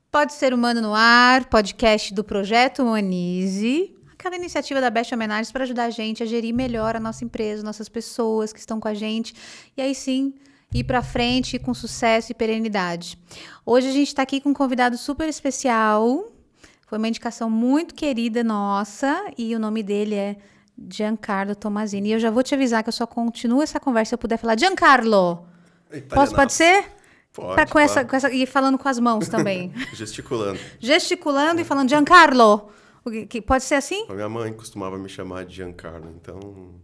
Pode Ser Humano no Ar, podcast do Projeto Humanize. Aquela iniciativa da Best Homenagens para ajudar a gente a gerir melhor a nossa empresa, nossas pessoas que estão com a gente. E aí sim, ir para frente com sucesso e perenidade. Hoje a gente está aqui com um convidado super especial. Foi uma indicação muito querida nossa e o nome dele é Giancarlo Tommasini. E eu já vou te avisar que eu só continuo essa conversa se eu puder falar Giancarlo. Pode ser? Pode, Com essa, e falando com as mãos também. Gesticulando. Gesticulando e falando Giancarlo. Pode ser assim? A minha mãe costumava me chamar de Giancarlo, então...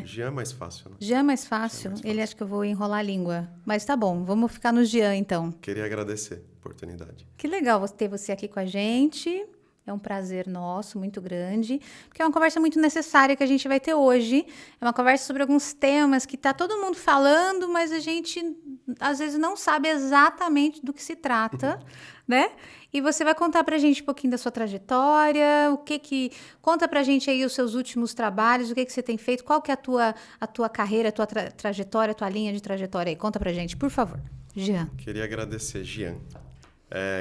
Jean é mais fácil, né? Jean é mais fácil. Ele acha que eu vou enrolar a língua. Mas tá bom, vamos ficar no Jean, então. Queria agradecer a oportunidade. Que legal ter você aqui com a gente. É um prazer nosso, muito grande, porque é uma conversa muito necessária que a gente vai ter hoje. É uma conversa sobre alguns temas que está todo mundo falando, mas a gente, às vezes, não sabe exatamente do que se trata, né? E você vai contar para a gente um pouquinho da sua trajetória, conta para a gente aí os seus últimos trabalhos, o que você tem feito, qual que é a tua carreira, a tua trajetória, a tua linha de trajetória aí. Conta para a gente, por favor. Jean. Queria agradecer, Jean.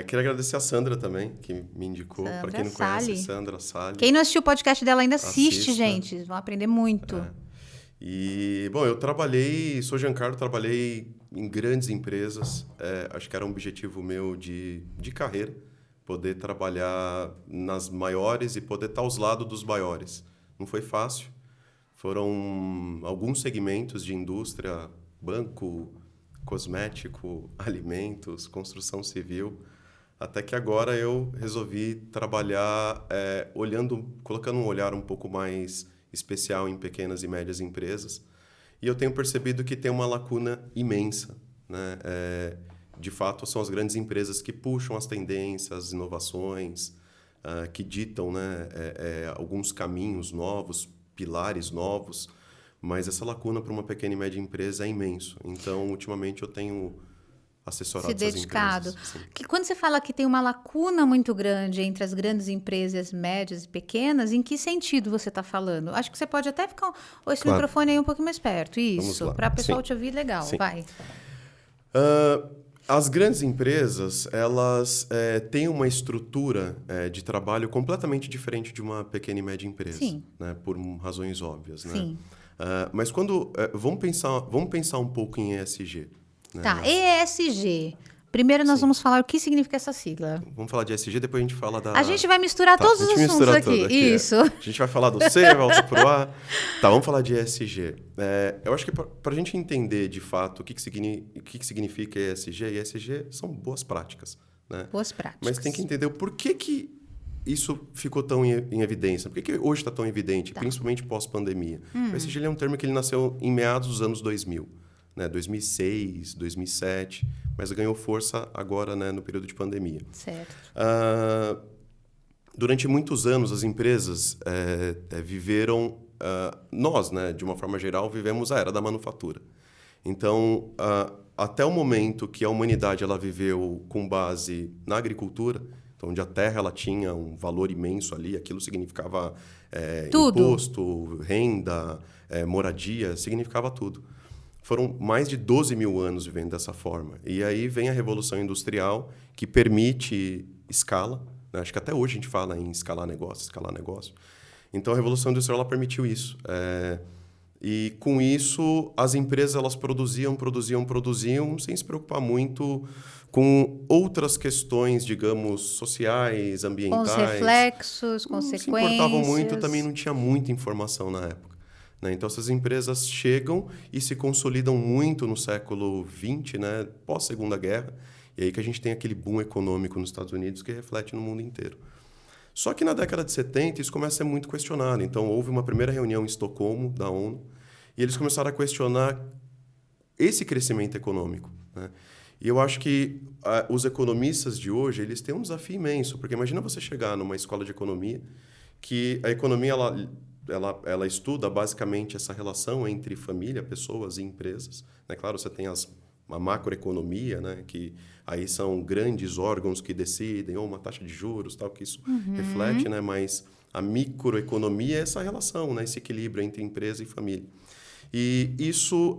Queria agradecer a Sandra também, que me indicou. Para quem não conhece, Sandra Salles. Quem não assistiu o podcast dela ainda assiste, gente. Vão aprender muito. E, bom, sou Giancarlo, trabalhei em grandes empresas. Acho que era um objetivo meu de carreira, poder trabalhar nas maiores e poder estar aos lados dos maiores. Não foi fácil. Foram alguns segmentos de indústria, banco, cosmético, alimentos, construção civil, até que agora eu resolvi trabalhar colocando um olhar um pouco mais especial em pequenas e médias empresas. E eu tenho percebido que tem uma lacuna imensa, né? De fato, são as grandes empresas que puxam as tendências, as inovações, que ditam, né, alguns caminhos novos, pilares novos, mas essa lacuna para uma pequena e média empresa é imenso. Então, ultimamente, eu tenho assessorado essas dedicado. Empresas. Que quando você fala que tem uma lacuna muito grande entre as grandes empresas, médias e pequenas, em que sentido você está falando? Acho que você pode até ficar esse microfone aí um pouquinho mais perto. Isso, para o pessoal te ouvir legal. Sim. Vai. As grandes empresas, elas têm uma estrutura de trabalho completamente diferente de uma pequena e média empresa. Sim. Né? Por razões óbvias. Sim. Né? Mas vamos pensar um pouco em ESG. Né? Tá, ESG. Primeiro nós vamos falar o que significa essa sigla. Vamos falar de ESG, depois a gente fala da... A gente vai misturar todos os assuntos aqui. Isso. A gente vai falar do C, volta pro A. Tá, vamos falar de ESG. Eu acho que para a gente entender, de fato, o que significa ESG são boas práticas. Né? Boas práticas. Mas tem que entender o porquê que isso ficou tão em evidência. Por que hoje está tão evidente, principalmente pós-pandemia? O ESG é um termo que ele nasceu em meados dos anos 2000. Né, 2006, 2007, mas ganhou força agora, né, no período de pandemia. Certo. Durante muitos anos, as empresas viveram... nós, né, de uma forma geral, vivemos a era da manufatura. Então, até o momento que a humanidade ela viveu com base na agricultura, então, onde a terra ela tinha um valor imenso ali, aquilo significava imposto, renda, moradia, significava tudo. Foram mais de 12 mil anos vivendo dessa forma. E aí vem a Revolução Industrial, que permite escala. Né? Acho que até hoje a gente fala em escalar negócio. Então, a Revolução Industrial ela permitiu isso. E, com isso, as empresas elas produziam, sem se preocupar muito com outras questões, digamos, sociais, ambientais. Com os reflexos, consequências. Não se importavam muito, também não tinha muita informação na época. Né? Então, essas empresas chegam e se consolidam muito no século XX, né? Pós-Segunda Guerra, e aí que a gente tem aquele boom econômico nos Estados Unidos que reflete no mundo inteiro. Só que na década de 70 isso começa a ser muito questionado. Então, houve uma primeira reunião em Estocolmo, da ONU, e eles começaram a questionar esse crescimento econômico. Né? E eu acho que os economistas de hoje eles têm um desafio imenso, porque imagina você chegar numa escola de economia, que a economia ela estuda basicamente essa relação entre família, pessoas e empresas. Né? Claro, você tem a macroeconomia, né? Que aí são grandes órgãos que decidem, ou uma taxa de juros, tal, que isso reflete, né? Mas a microeconomia é essa relação, né? Esse equilíbrio entre empresa e família. E isso,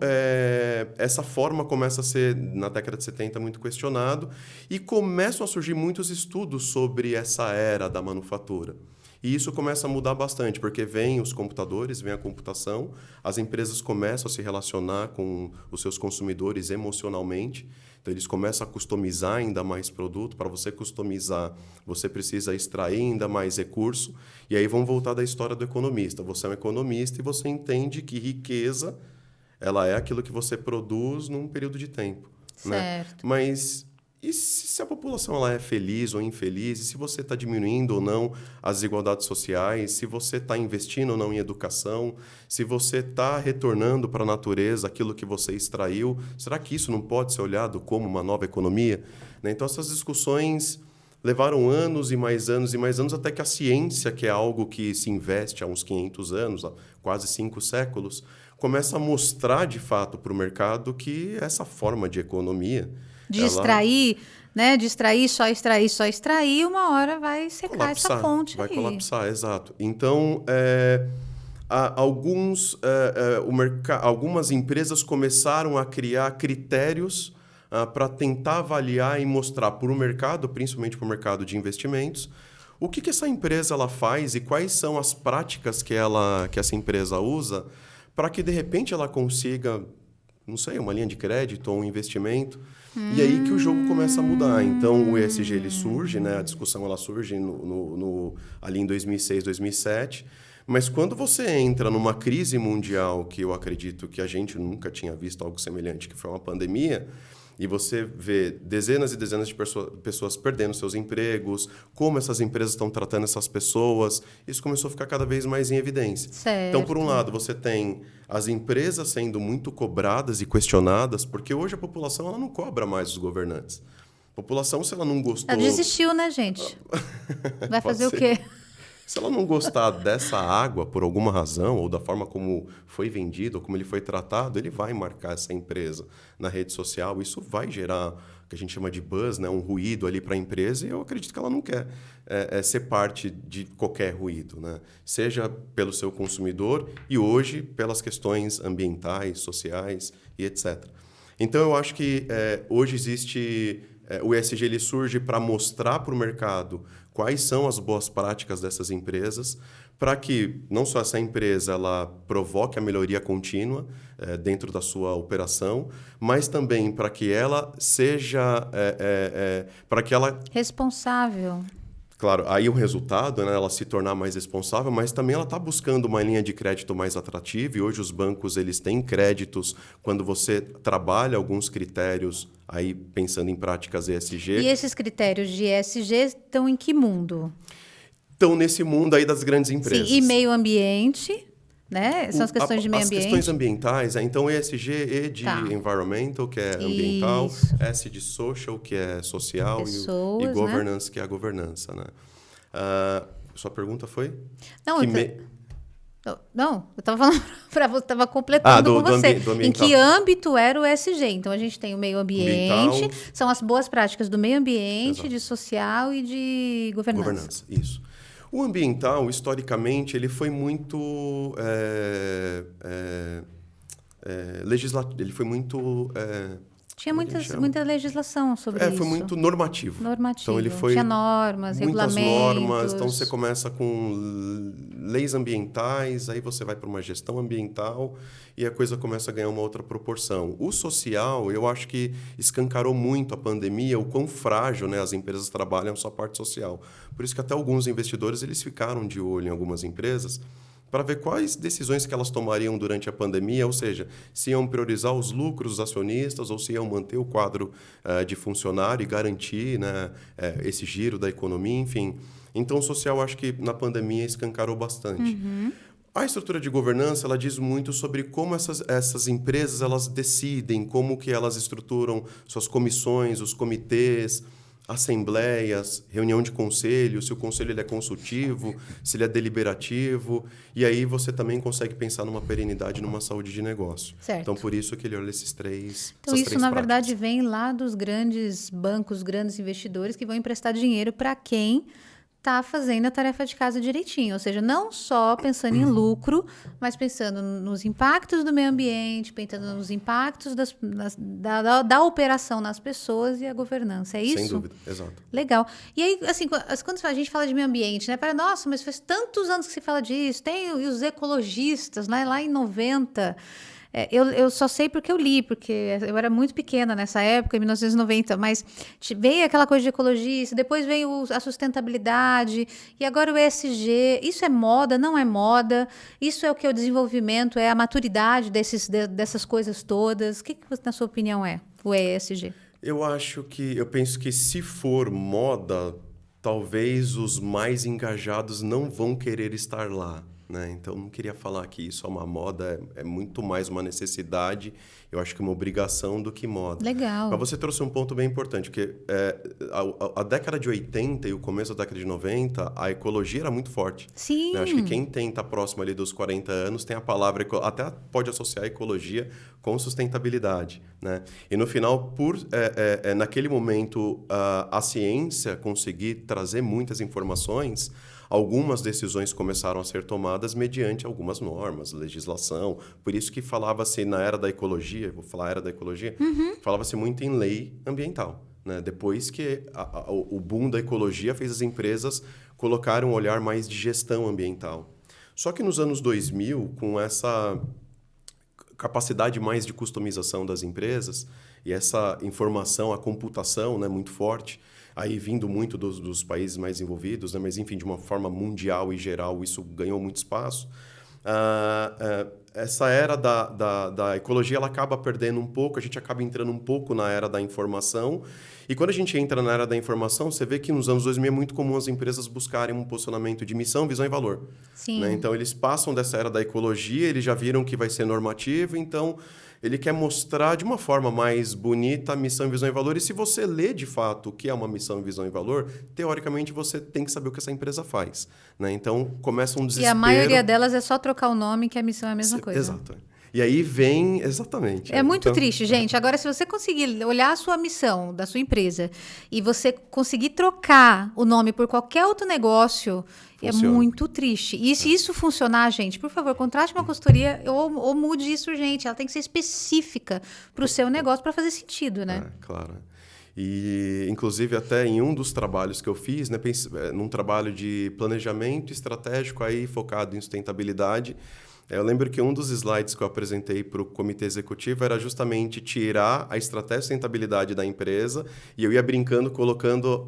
essa forma começa a ser, na década de 70, muito questionado e começam a surgir muitos estudos sobre essa era da manufatura. E isso começa a mudar bastante, porque vem os computadores, vem a computação, as empresas começam a se relacionar com os seus consumidores emocionalmente, então eles começam a customizar ainda mais produto. Para você customizar, você precisa extrair ainda mais recurso, e aí vamos voltar da história do economista. Você é um economista e você entende que riqueza ela é aquilo que você produz num período de tempo. Certo. Né? Mas e se a população ela é feliz ou infeliz? E se você está diminuindo ou não as desigualdades sociais? Se você está investindo ou não em educação? Se você está retornando para a natureza aquilo que você extraiu? Será que isso não pode ser olhado como uma nova economia? Né? Então, essas discussões levaram anos e mais anos e mais anos até que a ciência, que é algo que se investe há uns 500 anos, há quase 5 séculos, começa a mostrar de fato para o mercado que essa forma de economia... De extrair, né? De extrair, só extrair, uma hora vai secar essa fonte vai aí. colapsar, exato. Então, algumas empresas começaram a criar critérios para tentar avaliar e mostrar para o mercado, principalmente para o mercado de investimentos, o que essa empresa ela faz e quais são as práticas que essa empresa usa para que, de repente, ela consiga, não sei, uma linha de crédito ou um investimento. E aí que o jogo começa a mudar. Então, o ESG ele surge, né? A discussão ela surge ali em 2006, 2007. Mas quando você entra numa crise mundial, que eu acredito que a gente nunca tinha visto algo semelhante, que foi uma pandemia, e você vê dezenas e dezenas de pessoas perdendo seus empregos, como essas empresas estão tratando essas pessoas, isso começou a ficar cada vez mais em evidência. Certo. Então, por um lado, você tem as empresas sendo muito cobradas e questionadas, porque hoje a população ela não cobra mais os governantes. A população, se ela não gostou... Ela desistiu, né, gente? Vai fazer o quê? Se ela não gostar dessa água por alguma razão, ou da forma como foi vendido, ou como ele foi tratado, ele vai marcar essa empresa na rede social. Isso vai gerar o que a gente chama de buzz, né? Um ruído ali para a empresa, e eu acredito que ela não quer ser parte de qualquer ruído, né? Seja pelo seu consumidor e hoje pelas questões ambientais, sociais e etc. Então, eu acho que hoje existe... o ESG ele surge para mostrar para o mercado quais são as boas práticas dessas empresas, para que não só essa empresa ela provoque a melhoria contínua dentro da sua operação, mas também para que ela seja... para que ela... Responsável. Claro, aí o resultado, né, ela se tornar mais responsável, mas também ela está buscando uma linha de crédito mais atrativa, e hoje os bancos eles têm créditos quando você trabalha alguns critérios, aí pensando em práticas ESG. E esses critérios de ESG estão em que mundo? Estão nesse mundo aí das grandes empresas. Sim, e meio ambiente, né? São as questões de meio ambiente. As questões ambientais, então ESG, E de environmental, que é ambiental, Isso. S de social, que é social, Pessoas, e governance, né? que é a governança, né? Sua pergunta foi? Não, não, eu estava falando para você, estava completando com você. Em que âmbito era o ESG? Então, a gente tem o meio ambiente, são as boas práticas do meio ambiente, de social e de governança. Isso. O ambiental, historicamente, ele foi muito legislativo, ele foi muito... Tinha muita legislação sobre isso. Foi muito normativo. Normativo. Então, ele foi tinha normas, muitas regulamentos. normas. Então, você começa com leis ambientais, aí você vai para uma gestão ambiental e a coisa começa a ganhar uma outra proporção. O social, eu acho que escancarou muito a pandemia, o quão frágil, né, as empresas trabalham a sua parte social. Por isso que até alguns investidores eles ficaram de olho em algumas empresas para ver quais decisões que elas tomariam durante a pandemia, ou seja, se iam priorizar os lucros dos acionistas ou se iam manter o quadro de funcionário e garantir, né, esse giro da economia, enfim. Então, o social, acho que na pandemia escancarou bastante. Uhum. A estrutura de governança, ela diz muito sobre como essas empresas elas decidem, como que elas estruturam suas comissões, os comitês, assembleias, reunião de conselho, se o conselho ele é consultivo, se ele é deliberativo, e aí você também consegue pensar numa perenidade, numa saúde de negócio. Certo. Então, por isso que ele olha esses três Então, isso, na práticas. verdade, vem lá dos grandes bancos, grandes investidores que vão emprestar dinheiro para quem está fazendo a tarefa de casa direitinho. Ou seja, não só pensando em lucro, mas pensando nos impactos do meio ambiente, pensando nos impactos da operação nas pessoas e a governança. É isso? Sem dúvida, exato. Legal. E aí, assim, quando a gente fala de meio ambiente, né? Nossa, mas faz tantos anos que se fala disso. Tem os ecologistas, né? Lá em 90... eu só sei porque eu li, porque eu era muito pequena nessa época, em 1990, mas veio aquela coisa de ecologista, depois veio a sustentabilidade, e agora o ESG. Isso é moda, não é moda? Isso é o que é o desenvolvimento, é a maturidade dessas coisas todas? O que na sua opinião, é o ESG? Eu penso que se for moda, talvez os mais engajados não vão querer estar lá. Né? Então, não queria falar que isso é uma moda, é muito mais uma necessidade, eu acho que uma obrigação do que moda. Legal. Mas você trouxe um ponto bem importante, porque a década de 80 e o começo da década de 90, a ecologia era muito forte. Sim. Né? Acho que quem está próximo ali dos 40 anos tem a palavra, até pode associar a ecologia com sustentabilidade. Né? E no final, naquele momento, a ciência conseguir trazer muitas informações, algumas decisões começaram a ser tomadas mediante algumas normas, legislação. Por isso que falava-se na era da ecologia, vou falar era da ecologia, falava-se muito em lei ambiental. Né? Depois que o boom da ecologia fez as empresas colocarem um olhar mais de gestão ambiental. Só que nos anos 2000, com essa capacidade mais de customização das empresas e essa informação, a computação, né, muito forte, aí vindo muito dos países mais envolvidos, né? Mas, enfim, de uma forma mundial e geral, isso ganhou muito espaço. Essa era da ecologia, ela acaba perdendo um pouco, a gente acaba entrando um pouco na era da informação. E quando a gente entra na era da informação, você vê que nos anos 2000 é muito comum as empresas buscarem um posicionamento de missão, visão e valor. Sim. Né? Então, eles passam dessa era da ecologia, eles já viram que vai ser normativo, então ele quer mostrar de uma forma mais bonita a missão, visão e valor. E se você lê, de fato, o que é uma missão, visão e valor, teoricamente você tem que saber o que essa empresa faz. Né? Então, começa um desespero. E a maioria delas é só trocar o nome, que a missão é a mesma coisa. Exato. E aí vem... Exatamente. É muito triste, gente. Agora, se você conseguir olhar a sua missão da sua empresa e você conseguir trocar o nome por qualquer outro negócio... Funciona. É muito triste. E se isso funcionar, gente, por favor, contrate uma consultoria ou mude isso urgente. Ela tem que ser específica para o seu negócio para fazer sentido, né? Claro. E, inclusive, até em um dos trabalhos que eu fiz, né, num trabalho de planejamento estratégico aí focado em sustentabilidade, eu lembro que um dos slides que eu apresentei para o comitê executivo era justamente tirar a estratégia de sustentabilidade da empresa e eu ia brincando, colocando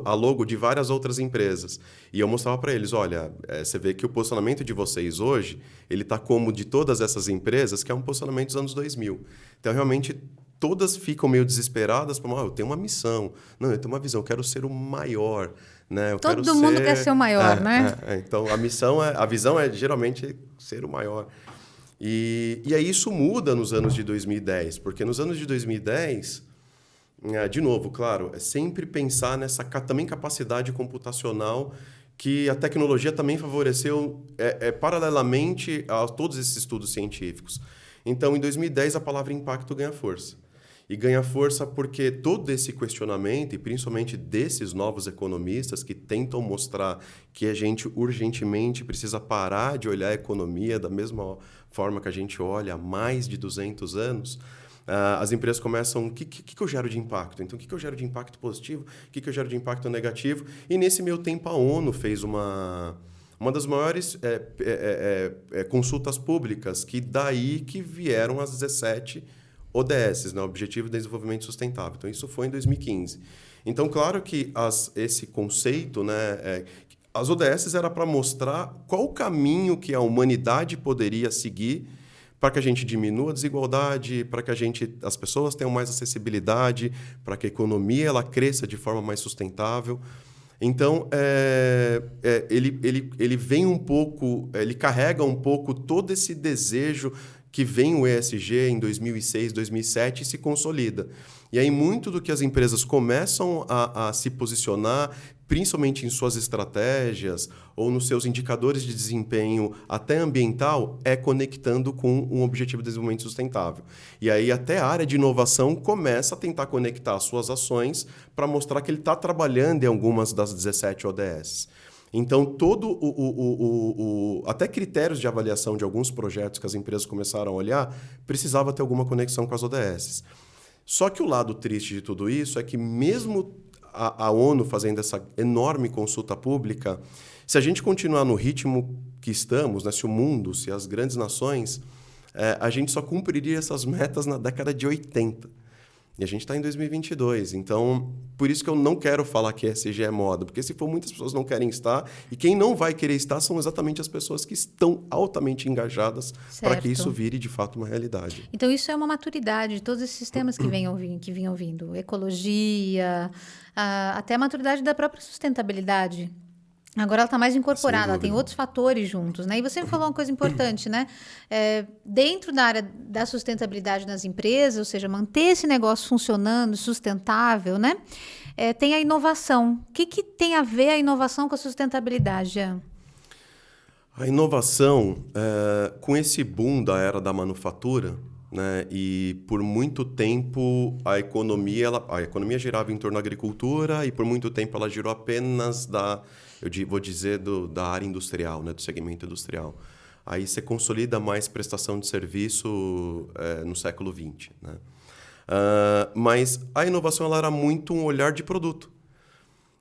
a logo de várias outras empresas. E eu mostrava para eles, olha, você vê que o posicionamento de vocês hoje, ele está como de todas essas empresas, que é um posicionamento dos anos 2000. Então, realmente, todas ficam meio desesperadas, eu tenho uma missão, não, eu tenho uma visão, eu quero ser o maior. Né? Todo mundo quer ser o maior, né? Então, a visão é geralmente ser o maior. E aí isso muda nos anos de 2010, porque nos anos de 2010, de novo, claro, é sempre pensar nessa também capacidade computacional que a tecnologia também favoreceu paralelamente a todos esses estudos científicos. Então, em 2010, a palavra impacto ganha força. E ganha força porque todo esse questionamento, e principalmente desses novos economistas que tentam mostrar que a gente urgentemente precisa parar de olhar a economia da mesma forma que a gente olha há mais de 200 anos, as empresas começam, o que eu gero de impacto? Então, o que eu gero de impacto positivo? O que eu gero de impacto negativo? E nesse meio tempo a ONU fez uma das maiores consultas públicas, que daí que vieram as 17 ODS, né? Objetivo de Desenvolvimento Sustentável. Então, isso foi em 2015. Então, claro que esse conceito, né, as ODS era para mostrar qual o caminho que a humanidade poderia seguir para que a gente diminua a desigualdade, para que as pessoas tenham mais acessibilidade, para que a economia ela cresça de forma mais sustentável. Então, ele vem um pouco, ele carrega um pouco todo esse desejo que vem o ESG em 2006, 2007 e se consolida. E aí muito do que as empresas começam a se posicionar, principalmente em suas estratégias ou nos seus indicadores de desempenho até ambiental, é conectando com um objetivo de desenvolvimento sustentável. E aí até a área de inovação começa a tentar conectar as suas ações para mostrar que ele está trabalhando em algumas das 17 ODS. Então, até critérios de avaliação de alguns projetos que as empresas começaram a olhar, precisava ter alguma conexão com as ODS. Só que o lado triste de tudo isso é que mesmo a ONU fazendo essa enorme consulta pública, se a gente continuar no ritmo que estamos, né, se o mundo, se as grandes nações, a gente só cumpriria essas metas na década de 80. E a gente está em 2022. Então, por isso que eu não quero falar que ESG é moda, porque se for muitas pessoas não querem estar, e quem não vai querer estar são exatamente as pessoas que estão altamente engajadas para que isso vire, de fato, uma realidade. Então, isso é uma maturidade de todos esses temas que vinham vindo. Ecologia, até a maturidade da própria sustentabilidade. Agora ela está mais incorporada, ela tem outros fatores juntos, né? E você me falou uma coisa importante, né? Dentro da área da sustentabilidade nas empresas, ou seja, manter esse negócio funcionando, sustentável, né? Tem a inovação. O que tem a ver a inovação com a sustentabilidade, Jean? A inovação, com esse boom da era da manufatura, né? E por muito tempo a economia girava em torno da agricultura e por muito tempo ela girou apenas vou dizer, da área industrial, né? Do segmento industrial. Aí você consolida mais prestação de serviço no século XX. Né? Mas a inovação ela era muito um olhar de produto.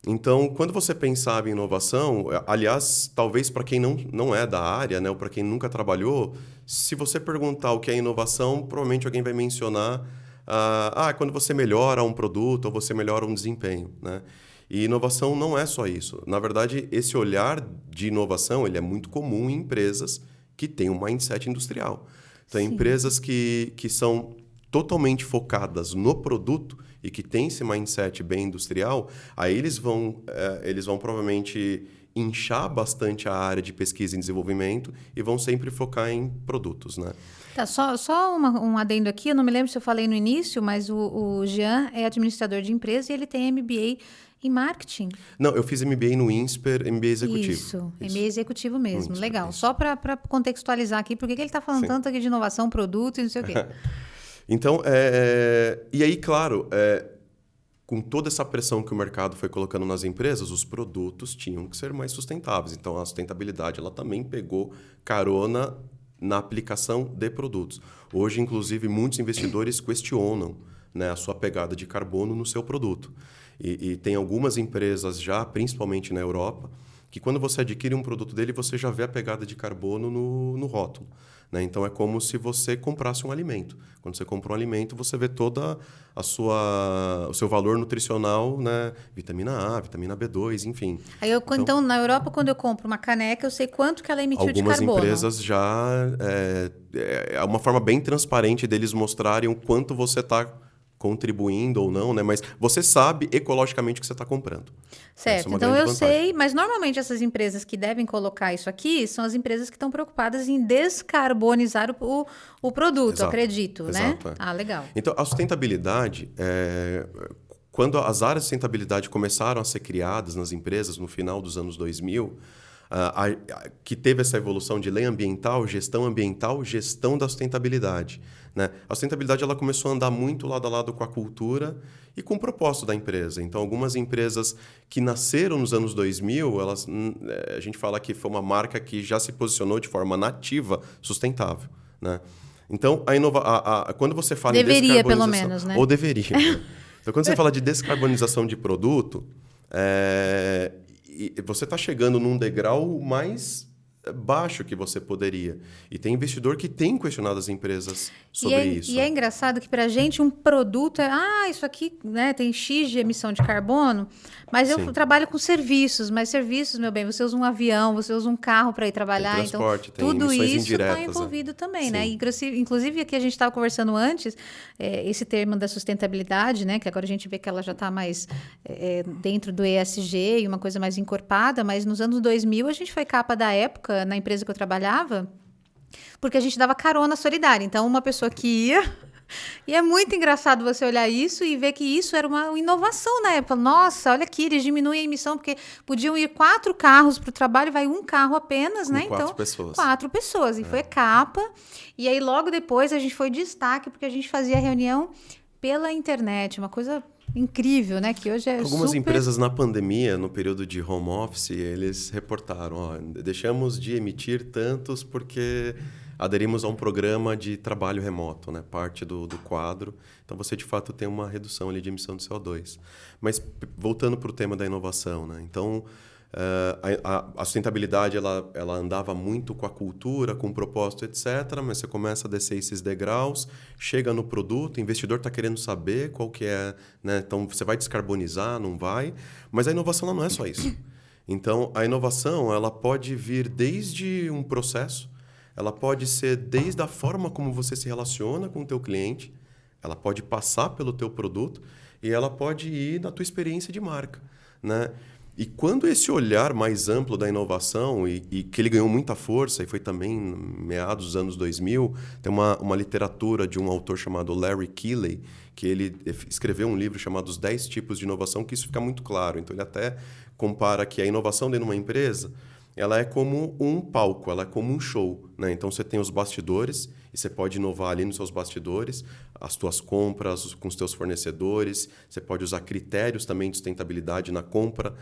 Então, quando você pensava em inovação, aliás, talvez para quem não é da área, né? Ou para quem nunca trabalhou, se você perguntar o que é inovação, provavelmente alguém vai mencionar quando você melhora um produto ou você melhora um desempenho. Né? E inovação não é só isso. Na verdade, esse olhar de inovação ele é muito comum em empresas que têm um mindset industrial. Então, empresas que são totalmente focadas no produto e que têm esse mindset bem industrial, aí eles vão provavelmente inchar bastante a área de pesquisa e desenvolvimento e vão sempre focar em produtos, né? Tá, só um adendo aqui, eu não me lembro se eu falei no início, mas o Jean é administrador de empresa e ele tem MBA em marketing. Não, eu fiz MBA no INSPER, MBA executivo. Isso. MBA executivo mesmo, INSPER, legal. isso. Só para contextualizar aqui, por que ele está falando tanto aqui de inovação, produto e não sei o quê. Então, e aí, claro, com toda essa pressão que o mercado foi colocando nas empresas, os produtos tinham que ser mais sustentáveis. Então, a sustentabilidade ela também pegou carona na aplicação de produtos. Hoje, inclusive, muitos investidores questionam, né, a sua pegada de carbono no seu produto. E tem algumas empresas já, principalmente na Europa, que quando você adquire um produto dele, você já vê a pegada de carbono no rótulo. Né? Então, é como se você comprasse um alimento. Quando você compra um alimento, você vê todo o seu valor nutricional, né? Vitamina A, vitamina B2, enfim. Então, na Europa, quando eu compro uma caneca, eu sei quanto que ela emitiu de carbono. Algumas empresas já... É uma forma bem transparente deles mostrarem o quanto você está contribuindo ou não, né? Mas você sabe ecologicamente o que você está comprando. Certo, então eu sei, mas normalmente essas empresas que devem colocar isso aqui são as empresas que estão preocupadas em descarbonizar o produto, exato, acredito, exato, né? Legal. Então, a sustentabilidade, quando as áreas de sustentabilidade começaram a ser criadas nas empresas no final dos anos 2000, que teve essa evolução de lei ambiental, gestão da sustentabilidade. Né? A sustentabilidade ela começou a andar muito lado a lado com a cultura e com o propósito da empresa. Então, algumas empresas que nasceram nos anos 2000, a gente fala que foi uma marca que já se posicionou de forma nativa sustentável. Né? Então, quando você fala deveria, em descarbonização... pelo menos, né? Ou deveria. Né? Então, quando você fala de descarbonização de produto, você está chegando num degrau mais baixo que você poderia. E tem investidor que tem questionado as empresas sobre isso. E é engraçado que, para a gente, um produto isso aqui, né, tem X de emissão de carbono, mas eu trabalho com serviços. Mas serviços, meu bem, você usa um avião, você usa um carro para ir trabalhar. Tem transporte, então, tudo isso está indiretas, envolvido também, né? Inclusive, aqui a gente estava conversando antes, esse termo da sustentabilidade, né, que agora a gente vê que ela já está mais dentro do ESG e uma coisa mais encorpada, mas nos anos 2000 a gente foi capa da época na empresa que eu trabalhava, porque a gente dava carona solidária. Então, uma pessoa que ia... E é muito engraçado você olhar isso e ver que isso era uma inovação na época. Nossa, olha aqui, eles diminuem a emissão, porque podiam ir 4 carros para o trabalho, vai um carro apenas, né? Com 4 Então, pessoas. 4 pessoas. E foi capa. E aí, logo depois, a gente foi destaque, porque a gente fazia reunião pela internet. Uma coisa incrível, né? Que hoje é Algumas super... empresas na pandemia, no período de home office, eles reportaram, ó, deixamos de emitir tantos porque aderimos a um programa de trabalho remoto, né? Parte do quadro. Então, você, de fato, tem uma redução ali de emissão de CO2. Mas, voltando para o tema da inovação, né? Então, a sustentabilidade, ela andava muito com a cultura, com o propósito, etc. Mas você começa a descer esses degraus, chega no produto, o investidor está querendo saber qual que é... Né? Então, você vai descarbonizar, não vai? Mas a inovação ela não é só isso. Então, a inovação ela pode vir desde um processo, ela pode ser desde a forma como você se relaciona com o teu cliente, ela pode passar pelo teu produto e ela pode ir na tua experiência de marca, né? E quando esse olhar mais amplo da inovação, e que ele ganhou muita força, e foi também em meados dos anos 2000, tem uma literatura de um autor chamado Larry Keeley, que ele escreveu um livro chamado Os 10 Tipos de Inovação, que isso fica muito claro. Então, ele até compara que a inovação dentro de uma empresa, ela é como um palco, ela é como um show, né? Então, você tem os bastidores, e você pode inovar ali nos seus bastidores, as tuas compras com os teus fornecedores, você pode usar critérios também de sustentabilidade na compra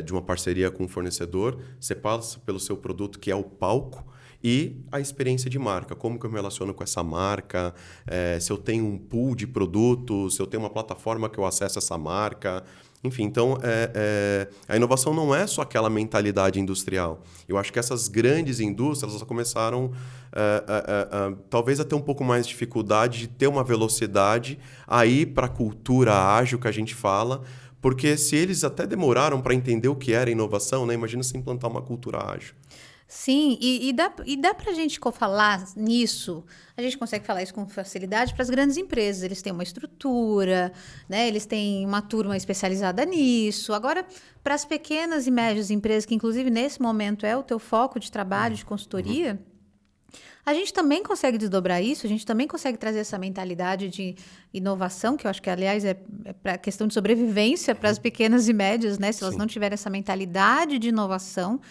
de uma parceria com um fornecedor, você passa pelo seu produto, que é o palco, e a experiência de marca, como que eu me relaciono com essa marca, se eu tenho um pool de produtos, se eu tenho uma plataforma que eu acesso essa marca... Enfim, então, a inovação não é só aquela mentalidade industrial. Eu acho que essas grandes indústrias elas começaram, talvez, a ter um pouco mais de dificuldade de ter uma velocidade aí para a cultura ágil que a gente fala, porque se eles até demoraram para entender o que era inovação, né? Imagina se implantar uma cultura ágil. Sim, e dá para a gente falar nisso, a gente consegue falar isso com facilidade para as grandes empresas. Eles têm uma estrutura, né? Eles têm uma turma especializada nisso. Agora, para as pequenas e médias empresas, que inclusive nesse momento é o teu foco de trabalho, de consultoria, a gente também consegue desdobrar isso, a gente também consegue trazer essa mentalidade de inovação, que eu acho que, aliás, é para questão de sobrevivência para as pequenas e médias, né? Se elas não tiverem essa mentalidade de inovação...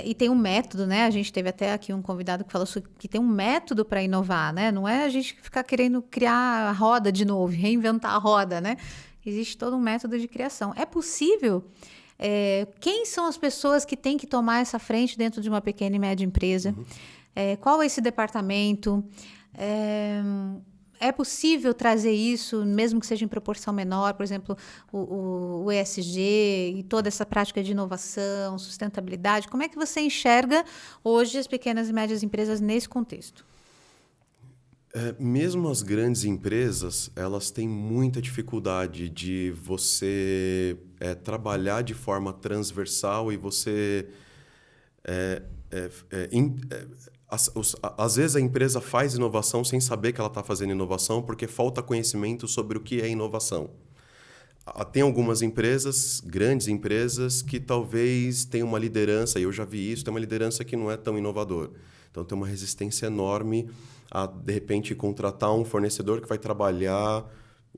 e tem um método, né? A gente teve até aqui um convidado que falou que tem um método para inovar, né? Não é a gente ficar querendo criar a roda de novo, reinventar a roda, né? Existe todo um método de criação. É possível? Quem são as pessoas que têm que tomar essa frente dentro de uma pequena e média empresa? Qual é esse departamento? É possível trazer isso, mesmo que seja em proporção menor, por exemplo, o ESG e toda essa prática de inovação, sustentabilidade? Como é que você enxerga hoje as pequenas e médias empresas nesse contexto? Mesmo as grandes empresas, elas têm muita dificuldade de você trabalhar de forma transversal e você... Às vezes a empresa faz inovação sem saber que ela está fazendo inovação porque falta conhecimento sobre o que é inovação. Tem algumas empresas, grandes empresas, que talvez tenham uma liderança, e eu já vi isso, tem uma liderança que não é tão inovador. Então tem uma resistência enorme a, de repente, contratar um fornecedor que vai trabalhar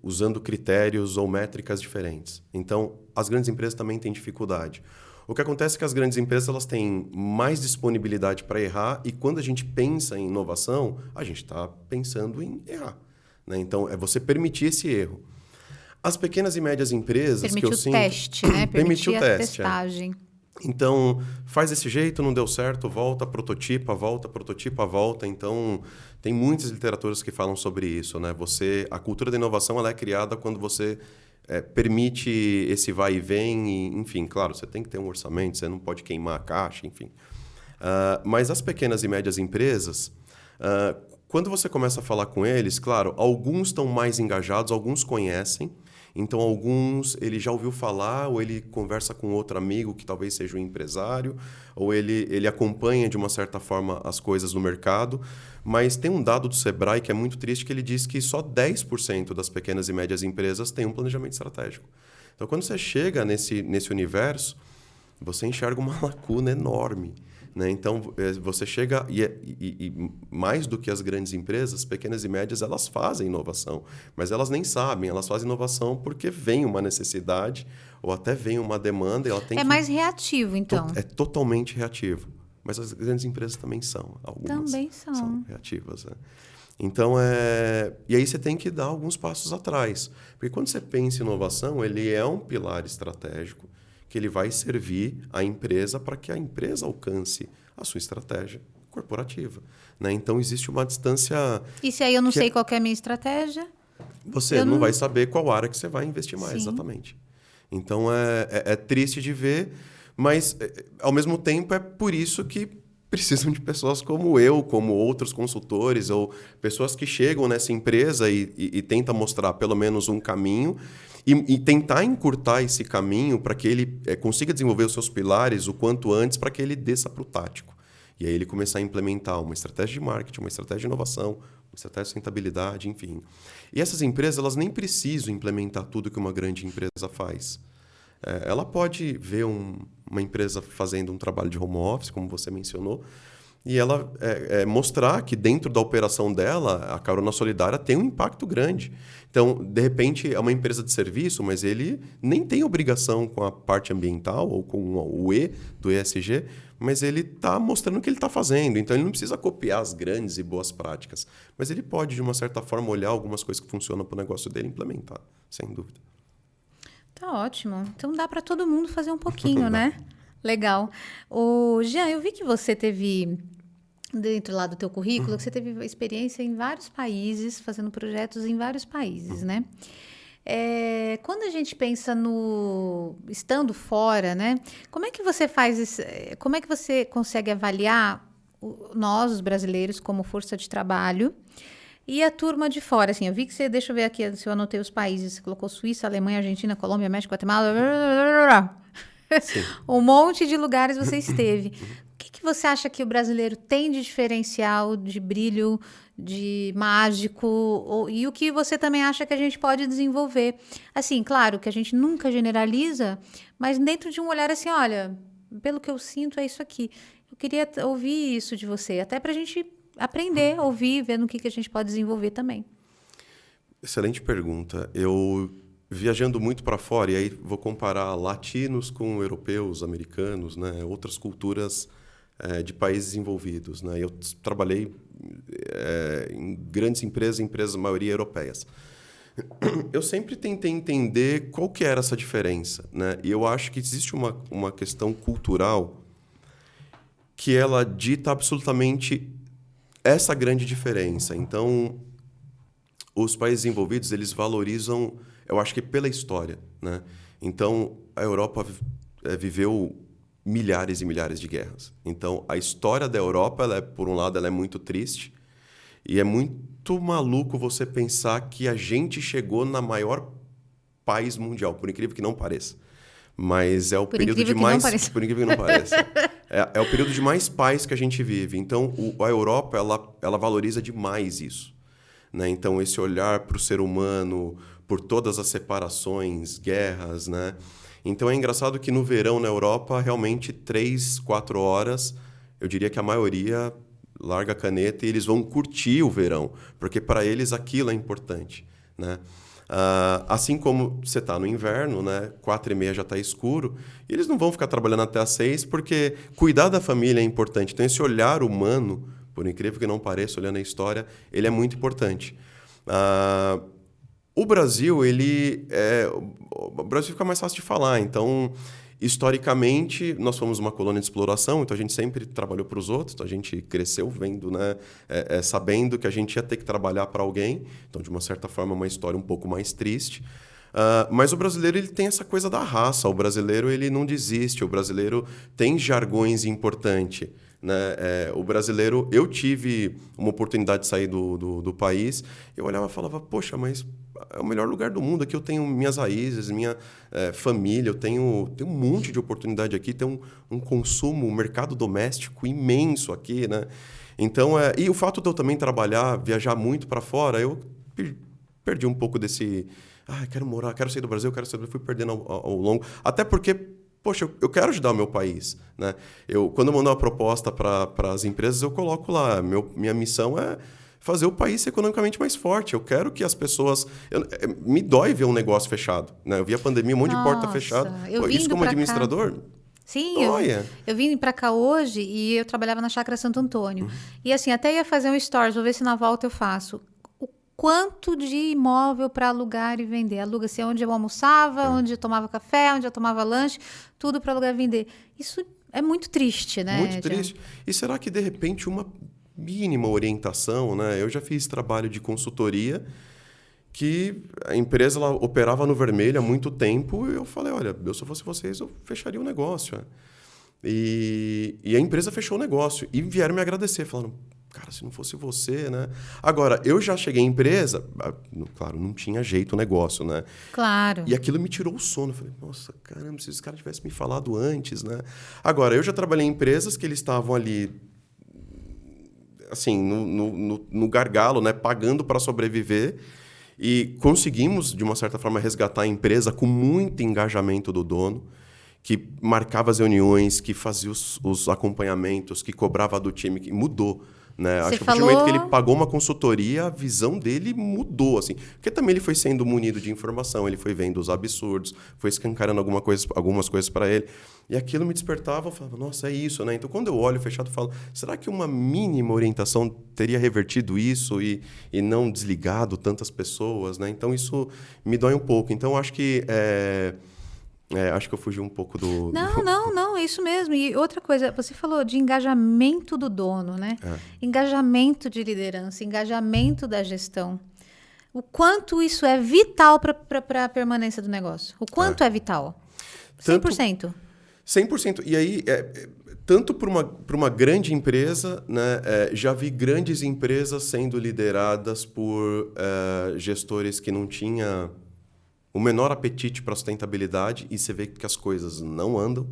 usando critérios ou métricas diferentes. Então, as grandes empresas também têm dificuldade. O que acontece é que as grandes empresas elas têm mais disponibilidade para errar e quando a gente pensa em inovação, a gente está pensando em errar, né? Então, é você permitir esse erro. As pequenas e médias empresas permitir que eu sinto... teste, né? Permitir a testagem. Então, faz desse jeito, não deu certo, volta, prototipa, volta. Então, tem muitas literaturas que falam sobre isso, né? A cultura da inovação ela é criada quando você... permite esse vai e vem, e, enfim, claro, você tem que ter um orçamento, você não pode queimar a caixa, enfim. Mas as pequenas e médias empresas, quando você começa a falar com eles, claro, alguns estão mais engajados, alguns conhecem, então alguns ele já ouviu falar, ou ele conversa com outro amigo que talvez seja um empresário, ou ele acompanha de uma certa forma as coisas no mercado, mas tem um dado do Sebrae que é muito triste, que ele diz que só 10% das pequenas e médias empresas têm um planejamento estratégico. Então, quando você chega nesse universo, você enxerga uma lacuna enorme, né? Então, você chega... E mais do que as grandes empresas, pequenas e médias, elas fazem inovação. Mas elas nem sabem. Elas fazem inovação porque vem uma necessidade ou até vem uma demanda e ela tem É que... mais reativo, então. É totalmente reativo. Mas as grandes empresas também são. Algumas Também são. são reativas, né? Então, e aí você tem que dar alguns passos atrás. Porque quando você pensa em inovação, ele é um pilar estratégico que ele vai servir à empresa para que a empresa alcance a sua estratégia corporativa, né? Então, existe uma distância... E se aí eu não sei qual que é a minha estratégia? Você não vai saber qual área que você vai investir mais, Sim. exatamente. Então, é triste de ver, mas, ao mesmo tempo, é por isso que precisam de pessoas como eu, como outros consultores, ou pessoas que chegam nessa empresa e tentam mostrar pelo menos um caminho e tentar encurtar esse caminho para que ele consiga desenvolver os seus pilares o quanto antes para que ele desça para o tático. E aí ele começar a implementar uma estratégia de marketing, uma estratégia de inovação, uma estratégia de sustentabilidade, enfim. E essas empresas, elas nem precisam implementar tudo que uma grande empresa faz. Ela pode ver uma empresa fazendo um trabalho de home office, como você mencionou, e ela mostrar que dentro da operação dela, a carona solidária tem um impacto grande. Então, de repente, é uma empresa de serviço, mas ele nem tem obrigação com a parte ambiental ou com o E do ESG, mas ele está mostrando o que ele está fazendo. Então, ele não precisa copiar as grandes e boas práticas, mas ele pode, de uma certa forma, olhar algumas coisas que funcionam para o negócio dele e implementar, sem dúvida. Tá ótimo. Então dá para todo mundo fazer um pouquinho, né? Legal. Jean, eu vi que você teve, dentro lá do teu currículo, que você teve experiência em vários países, fazendo projetos em vários países, né? Quando a gente pensa estando fora, né? Como é que você faz isso? Como é que você consegue avaliar nós, os brasileiros, como força de trabalho? E a turma de fora, assim, eu vi que você, deixa eu ver aqui, se eu anotei os países, você colocou Suíça, Alemanha, Argentina, Colômbia, México, Guatemala, um monte de lugares você esteve. O que você acha que o brasileiro tem de diferencial, de brilho, de mágico, e o que você também acha que a gente pode desenvolver? Assim, claro que a gente nunca generaliza, mas dentro de um olhar assim, olha, pelo que eu sinto é isso aqui. Eu queria ouvir isso de você, até pra gente aprender, ouvir, ver no que a gente pode desenvolver também. Excelente pergunta. Eu, viajando muito para fora, e aí vou comparar latinos com europeus, americanos, né, outras culturas de países envolvidos, né? Eu trabalhei em grandes empresas, maioria europeias. Eu sempre tentei entender qual que era essa diferença, né? E eu acho que existe uma questão cultural que ela dita absolutamente essa grande diferença. Então, os países envolvidos, eles valorizam, eu acho que pela história, né? Então, a Europa viveu milhares e milhares de guerras. Então, a história da Europa, por um lado, ela é muito triste e é muito maluco você pensar que a gente chegou na maior país mundial, por incrível que não pareça. Mas é o período de mais... Por incrível que não pareça. É o período de mais paz que a gente vive. Então, a Europa, ela valoriza demais isso, né? Então, esse olhar para o ser humano, por todas as separações, guerras, né? Então, é engraçado que no verão, na Europa, realmente 3, 4 horas, eu diria que a maioria larga a caneta e eles vão curtir o verão, porque para eles aquilo é importante, né? Assim como você está no inverno, né? 4h30 já está escuro, e eles não vão ficar trabalhando até às 6, porque cuidar da família é importante. Então, esse olhar humano, por incrível que não pareça, olhando a história, ele é muito importante. O Brasil, o Brasil fica mais fácil de falar. Então, historicamente, nós fomos uma colônia de exploração, então a gente sempre trabalhou para os outros, então a gente cresceu vendo, né, sabendo que a gente ia ter que trabalhar para alguém. Então, de uma certa forma, é uma história um pouco mais triste. Mas o brasileiro ele tem essa coisa da raça, o brasileiro ele não desiste, o brasileiro tem jargões importantes, né? O brasileiro, eu tive uma oportunidade de sair do país, eu olhava e falava, poxa, mas é o melhor lugar do mundo, aqui eu tenho minhas raízes, minha família, eu tenho um monte de oportunidade aqui, tem um consumo, um mercado doméstico imenso aqui, né? Então, e o fato de eu também viajar muito para fora, eu perdi um pouco desse... quero sair do Brasil, fui perdendo ao longo. Até porque poxa, eu quero ajudar o meu país, né? Quando eu mando uma proposta para as empresas, eu coloco lá, minha missão é fazer o país ser economicamente mais forte. Eu quero que as pessoas... me dói ver um negócio fechado, né? Eu vi a pandemia, um monte de porta fechada. Isso como administrador... Sim, eu vim para cá hoje e eu trabalhava na Chácara Santo Antônio. E assim, até ia fazer um stories, vou ver se na volta eu faço. O quanto de imóvel para alugar e vender. Aluga-se onde eu almoçava, onde eu tomava café, onde eu tomava lanche, tudo para alugar e vender. Isso é muito triste, né? Muito triste. E será que, de repente, uma mínima orientação, né? Eu já fiz trabalho de consultoria que a empresa ela operava no vermelho há muito tempo e eu falei, olha, se eu fosse vocês, eu fecharia o negócio. E a empresa fechou o negócio e vieram me agradecer, falando, cara, se não fosse você, né? Agora, eu já cheguei em empresa, claro, não tinha jeito o negócio, né? Claro. E aquilo me tirou o sono. Eu falei, nossa, caramba, se esse cara tivesse me falado antes, né? Agora, eu já trabalhei em empresas que eles estavam ali, assim, no gargalo, né? Pagando para sobreviver. E conseguimos, de uma certa forma, resgatar a empresa com muito engajamento do dono, que marcava as reuniões, que fazia os acompanhamentos, que cobrava do time, que mudou. Né? Acho que a partir do momento que ele pagou uma consultoria, a visão dele mudou. Assim. Porque também ele foi sendo munido de informação, ele foi vendo os absurdos, foi escancarando algumas coisas para ele. E aquilo me despertava, eu falava, nossa, é isso, né? Então, quando eu olho fechado, eu falo, será que uma mínima orientação teria revertido isso e não desligado tantas pessoas, né? Então, isso me dói um pouco. Então, acho que... acho que eu fugi um pouco do... Não, é isso mesmo. E outra coisa, você falou de engajamento do dono, né? Engajamento de liderança, engajamento da gestão. O quanto isso é vital para a permanência do negócio? O quanto é vital? 100%. 100%. E aí, tanto para uma grande empresa, né, já vi grandes empresas sendo lideradas por gestores que não tinham o menor apetite para sustentabilidade e você vê que as coisas não andam.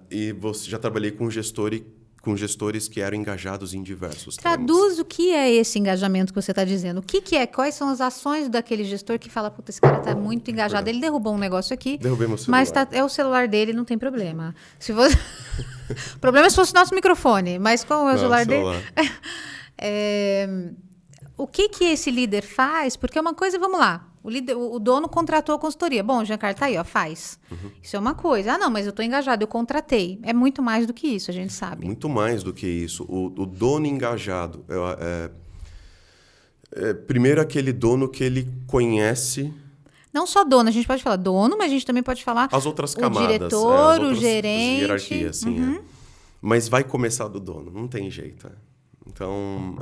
E já trabalhei com gestores que eram engajados em diversos temas. Traduz o que é esse engajamento que você está dizendo. O que é? Quais são as ações daquele gestor que fala, puta, esse cara está muito engajado. Ele derrubou um negócio aqui. Derrubei meu celular. Mas é o celular dele, não tem problema. Se você... O problema é se fosse o nosso microfone, mas como é o celular dele... O que esse líder faz? Porque é uma coisa, vamos lá, o dono contratou a consultoria. Bom, Giancarlo, tá aí, ó, faz. Isso é uma coisa. Ah, não, mas eu estou engajado, eu contratei. É muito mais do que isso, a gente sabe. Muito mais do que isso. O dono engajado, primeiro aquele dono que ele conhece... Não só dono, a gente pode falar dono, mas a gente também pode falar... As outras camadas. O diretor, o gerente. Hierarquia, sim. Mas vai começar do dono, não tem jeito. Então,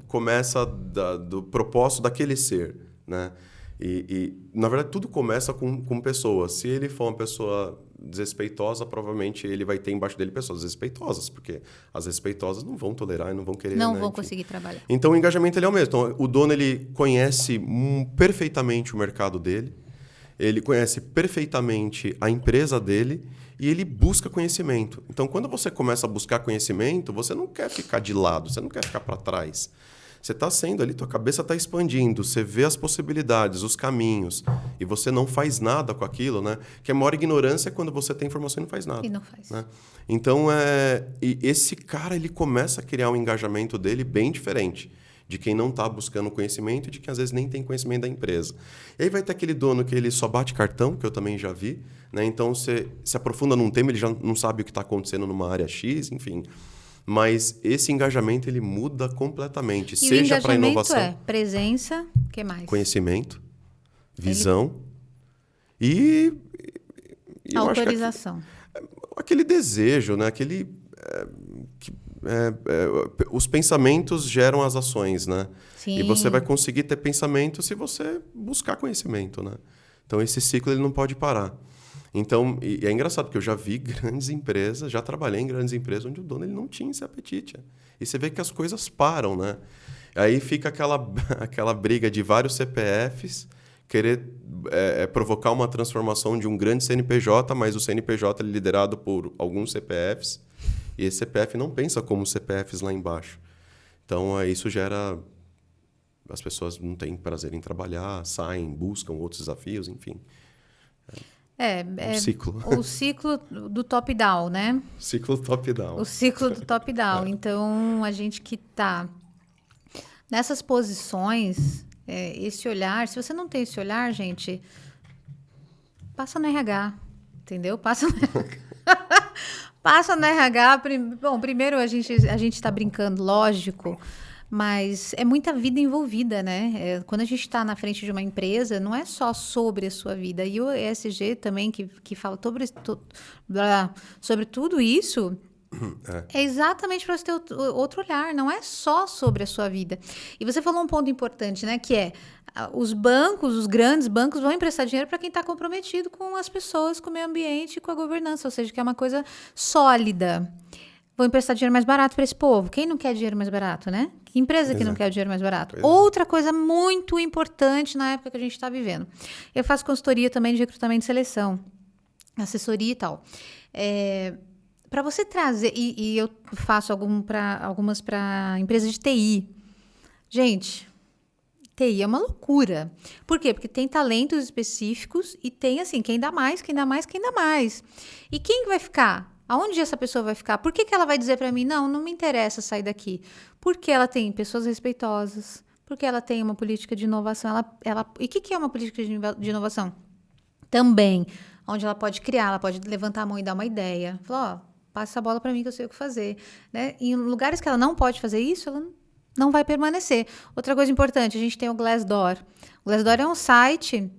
começa do propósito daquele ser, né? E, na verdade, tudo começa com pessoas. Se ele for uma pessoa desrespeitosa, provavelmente ele vai ter embaixo dele pessoas desrespeitosas, porque as respeitosas não vão tolerar e não vão querer... Não vão conseguir trabalhar. Então, o engajamento ele é o mesmo. Então, o dono ele conhece perfeitamente o mercado dele, ele conhece perfeitamente a empresa dele e ele busca conhecimento. Então, quando você começa a buscar conhecimento, você não quer ficar de lado, você não quer ficar para trás. Você está sendo ali, tua cabeça está expandindo, você vê as possibilidades, os caminhos, e você não faz nada com aquilo, né? Que a maior ignorância é quando você tem informação e não faz nada. E não faz. Né? Então, e esse cara ele começa a criar um engajamento dele bem diferente de quem não está buscando conhecimento e de quem às vezes nem tem conhecimento da empresa. E aí vai ter aquele dono que ele só bate cartão, que eu também já vi, né? Então você se aprofunda num tema, ele já não sabe o que está acontecendo numa área X, enfim. Mas esse engajamento ele muda completamente, e seja para inovação. Presença, o que mais? Conhecimento, visão e autorização. Aquele desejo, né? Os pensamentos geram as ações, né? Sim. E você vai conseguir ter pensamento se você buscar conhecimento, né? Então, esse ciclo ele não pode parar. Então, e é engraçado, porque eu já vi grandes empresas, já trabalhei em grandes empresas onde o dono ele não tinha esse apetite. E você vê que as coisas param, né? Aí fica aquela briga de vários CPFs querer provocar uma transformação de um grande CNPJ, mas o CNPJ é liderado por alguns CPFs, e esse CPF não pensa como os CPFs lá embaixo. Então, isso gera... As pessoas não têm prazer em trabalhar, saem, buscam outros desafios, enfim. Um ciclo. o ciclo do top-down, né? Ciclo top-down. O ciclo do top-down. Então, a gente que está nessas posições, esse olhar, se você não tem esse olhar, gente, passa no RH, entendeu? Passa no RH. Passa no RH. Bom, primeiro a gente está brincando, lógico, mas é muita vida envolvida, né? Quando a gente está na frente de uma empresa, não é só sobre a sua vida. E o ESG também, que fala sobre tudo isso, é exatamente para você ter outro olhar, não é só sobre a sua vida. E você falou um ponto importante, né? Que é os bancos, os grandes bancos, vão emprestar dinheiro para quem está comprometido com as pessoas, com o meio ambiente e com a governança, ou seja, que é uma coisa sólida. Vão emprestar dinheiro mais barato para esse povo. Quem não quer dinheiro mais barato, né? Que empresa que não quer o dinheiro mais barato? Outra coisa muito importante na época que a gente está vivendo. Eu faço consultoria também de recrutamento e seleção, assessoria e tal. Para você trazer, e eu faço algumas para empresas de TI. Gente, TI é uma loucura. Por quê? Porque tem talentos específicos e tem assim, quem dá mais, quem dá mais, quem dá mais. E quem vai ficar? Aonde essa pessoa vai ficar? Por que ela vai dizer para mim, não me interessa sair daqui? Porque ela tem pessoas respeitosas, porque ela tem uma política de inovação. E o que é uma política de inovação? Também, onde ela pode criar, ela pode levantar a mão e dar uma ideia. Falar, passa essa bola para mim que eu sei o que fazer. Né? Em lugares que ela não pode fazer isso, ela não vai permanecer. Outra coisa importante, a gente tem o Glassdoor. O Glassdoor é um site,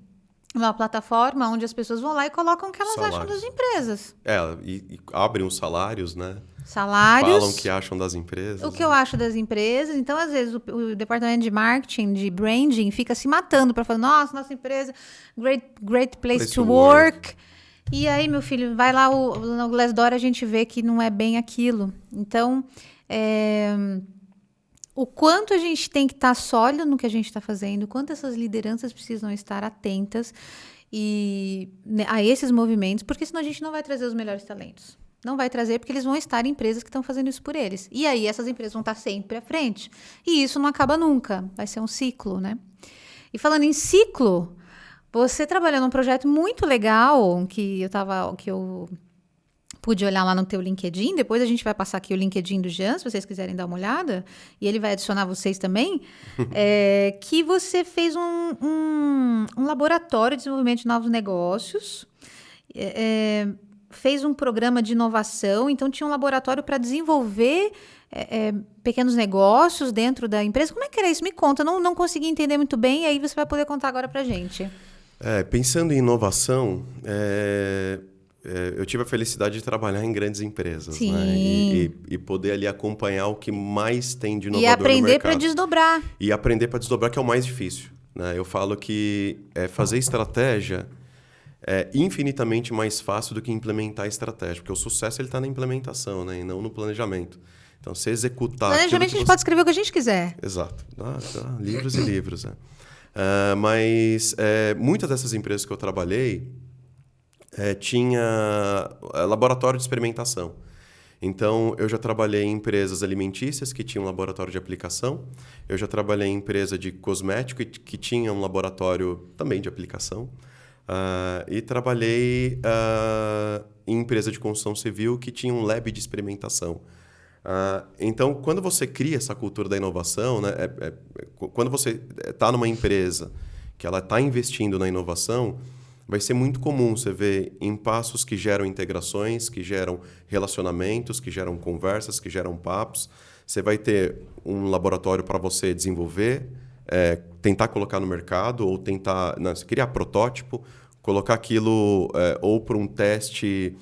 uma plataforma onde as pessoas vão lá e colocam o que elas acham das empresas. E abrem os salários, né? Salários. Falam o que acham das empresas. O que eu acho das empresas. Então, às vezes, o departamento de marketing, de branding, fica se matando para falar, nossa empresa, great place to work. E aí, meu filho, vai lá no Glassdoor, a gente vê que não é bem aquilo. Então, o quanto a gente tem que estar sólido no que a gente está fazendo, o quanto essas lideranças precisam estar atentas a esses movimentos, porque senão a gente não vai trazer os melhores talentos. Não vai trazer porque eles vão estar em empresas que estão fazendo isso por eles. E aí essas empresas vão estar sempre à frente. E isso não acaba nunca. Vai ser um ciclo, né? E falando em ciclo, você trabalhou num projeto muito legal que eu pude olhar lá no teu LinkedIn. Depois a gente vai passar aqui o LinkedIn do Jean, se vocês quiserem dar uma olhada. E ele vai adicionar vocês também. Que você fez um laboratório de desenvolvimento de novos negócios. Fez um programa de inovação. Então, tinha um laboratório para desenvolver pequenos negócios dentro da empresa. Como é que era isso? Me conta. Eu não consegui entender muito bem. E aí você vai poder contar agora para a gente. Pensando em inovação... eu tive a felicidade de trabalhar em grandes empresas, né? E poder ali acompanhar o que mais tem de inovador no mercado. E aprender para desdobrar. E aprender para desdobrar, que é o mais difícil, né? Eu falo que fazer estratégia é infinitamente mais fácil do que implementar a estratégia, porque o sucesso está na implementação, né? E não no planejamento. Então, se executar... Planejamento a gente pode escrever o que a gente quiser. Exato. Livros e livros, né? Mas muitas dessas empresas que eu trabalhei... tinha laboratório de experimentação. Então, eu já trabalhei em empresas alimentícias que tinham laboratório de aplicação. Eu já trabalhei em empresa de cosmético que tinha um laboratório também de aplicação. E trabalhei em empresa de construção civil que tinha um lab de experimentação. Então, quando você cria essa cultura da inovação, né, quando você está numa empresa que ela está investindo na inovação... vai ser muito comum você ver em passos que geram integrações, que geram relacionamentos, que geram conversas, que geram papos. Você vai ter um laboratório para você desenvolver, tentar colocar no mercado ou tentar criar protótipo, colocar aquilo ou para um teste,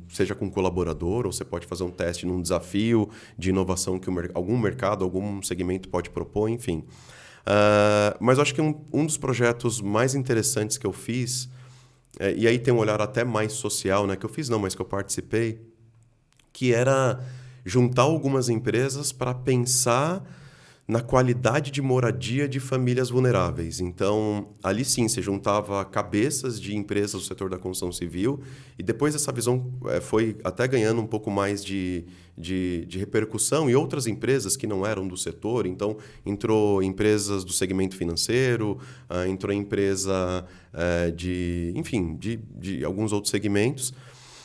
seja com um colaborador, ou você pode fazer um teste num desafio de inovação que algum mercado, algum segmento pode propor, enfim. Mas eu acho que um dos projetos mais interessantes que eu fiz, e aí tem um olhar até mais social, né, que eu fiz não, mas que eu participei, que era juntar algumas empresas para pensar na qualidade de moradia de famílias vulneráveis. Então, ali sim, você juntava cabeças de empresas do setor da construção civil e depois essa visão foi até ganhando um pouco mais de repercussão em outras empresas que não eram do setor. Então, entrou empresas do segmento financeiro, entrou empresa de alguns outros segmentos.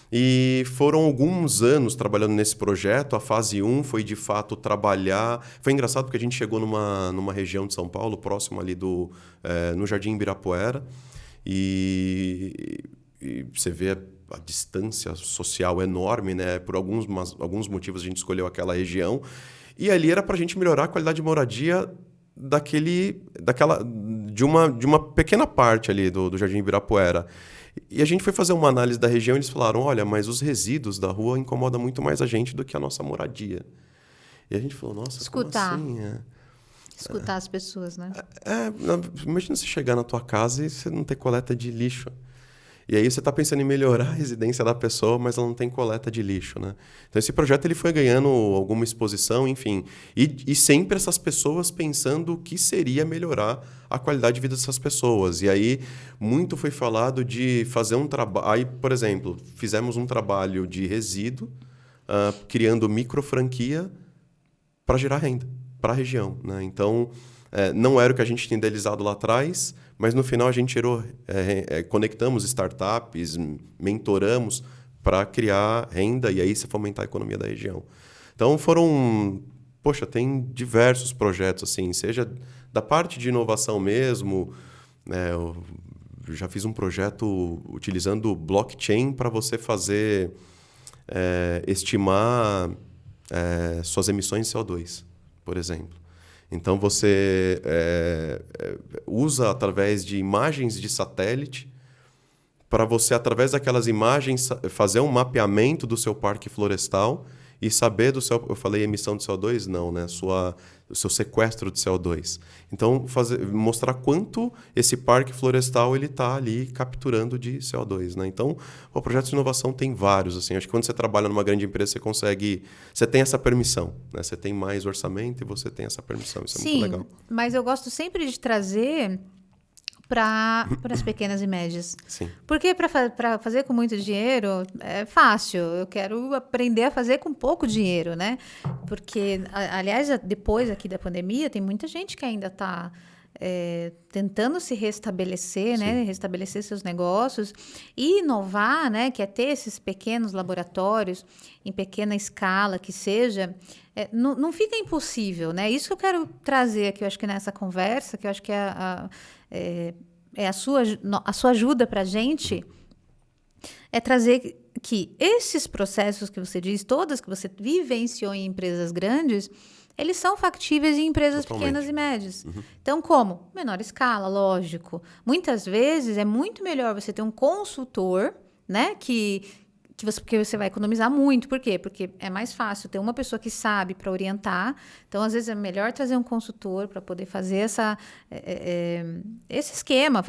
E foram alguns anos trabalhando nesse projeto. A fase 1 foi, de fato, trabalhar... Foi engraçado porque a gente chegou numa região de São Paulo, próximo ali no Jardim Ibirapuera, e você vê a distância social enorme, né? Por alguns motivos a gente escolheu aquela região. E ali era para a gente melhorar a qualidade de moradia de uma pequena parte ali do Jardim Ibirapuera. E a gente foi fazer uma análise da região e eles falaram, olha, mas os resíduos da rua incomodam muito mais a gente do que a nossa moradia. E a gente falou, nossa, Escutar. como assim? Escutar as pessoas, né? Imagina você chegar na tua casa e você não ter coleta de lixo. E aí você está pensando em melhorar a residência da pessoa, mas ela não tem coleta de lixo, né? Então esse projeto ele foi ganhando alguma exposição, enfim. E sempre essas pessoas pensando o que seria melhorar a qualidade de vida dessas pessoas. E aí muito foi falado de fazer um trabalho... Aí, por exemplo, fizemos um trabalho de resíduo, criando micro franquia para gerar renda para a região, né? Então, não era o que a gente tinha idealizado lá atrás, mas no final a gente conectamos startups, mentoramos para criar renda e aí se fomentar a economia da região. Então tem diversos projetos, assim, seja da parte de inovação mesmo, eu já fiz um projeto utilizando blockchain para você fazer, estimar suas emissões de CO2, por exemplo. Então, você usa através de imagens de satélite para você, através daquelas imagens, fazer um mapeamento do seu parque florestal e saber do seu... Eu falei emissão de CO2? Não, né? O seu sequestro de CO2. Então, mostrar quanto esse parque florestal está ali capturando de CO2, né? Então, o projeto de inovação tem vários. Assim, acho que quando você trabalha numa grande empresa, você tem essa permissão, né? Você tem mais orçamento e você tem essa permissão. Isso é muito legal. Sim, mas eu gosto sempre de trazer para as pequenas e médias. Sim. Porque para fazer com muito dinheiro é fácil. Eu quero aprender a fazer com pouco dinheiro, né? Porque, aliás, depois aqui da pandemia, tem muita gente que ainda está tentando se restabelecer, né? Restabelecer seus negócios e inovar, né? Que é ter esses pequenos laboratórios em pequena escala, que seja... não fica impossível, né? Isso que eu quero trazer aqui, eu acho que nessa conversa, que eu acho que a sua ajuda para a gente é trazer que esses processos que você diz, todas que você vivenciou em empresas grandes, eles são factíveis em empresas pequenas e médias. Uhum. Então, como? Menor escala, lógico. Muitas vezes é muito melhor você ter um consultor, né, porque você vai economizar muito. Por quê? Porque é mais fácil ter uma pessoa que sabe para orientar. Então, às vezes, é melhor trazer um consultor para poder fazer esse esquema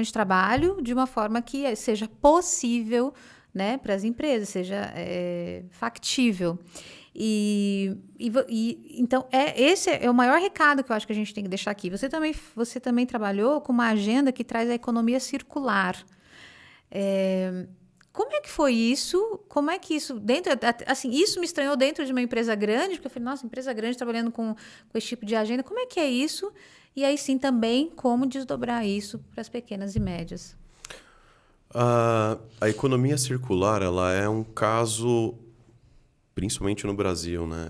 de trabalho de uma forma que seja possível, né, para as empresas, seja factível. Então, esse é o maior recado que eu acho que a gente tem que deixar aqui. Você também trabalhou com uma agenda que traz a economia circular. Como é que foi isso? Como é que isso... isso me estranhou dentro de uma empresa grande, porque eu falei, nossa, empresa grande trabalhando com esse tipo de agenda. Como é que é isso? E aí sim também como desdobrar isso para as pequenas e médias. A economia circular, ela é um caso, principalmente no Brasil, né?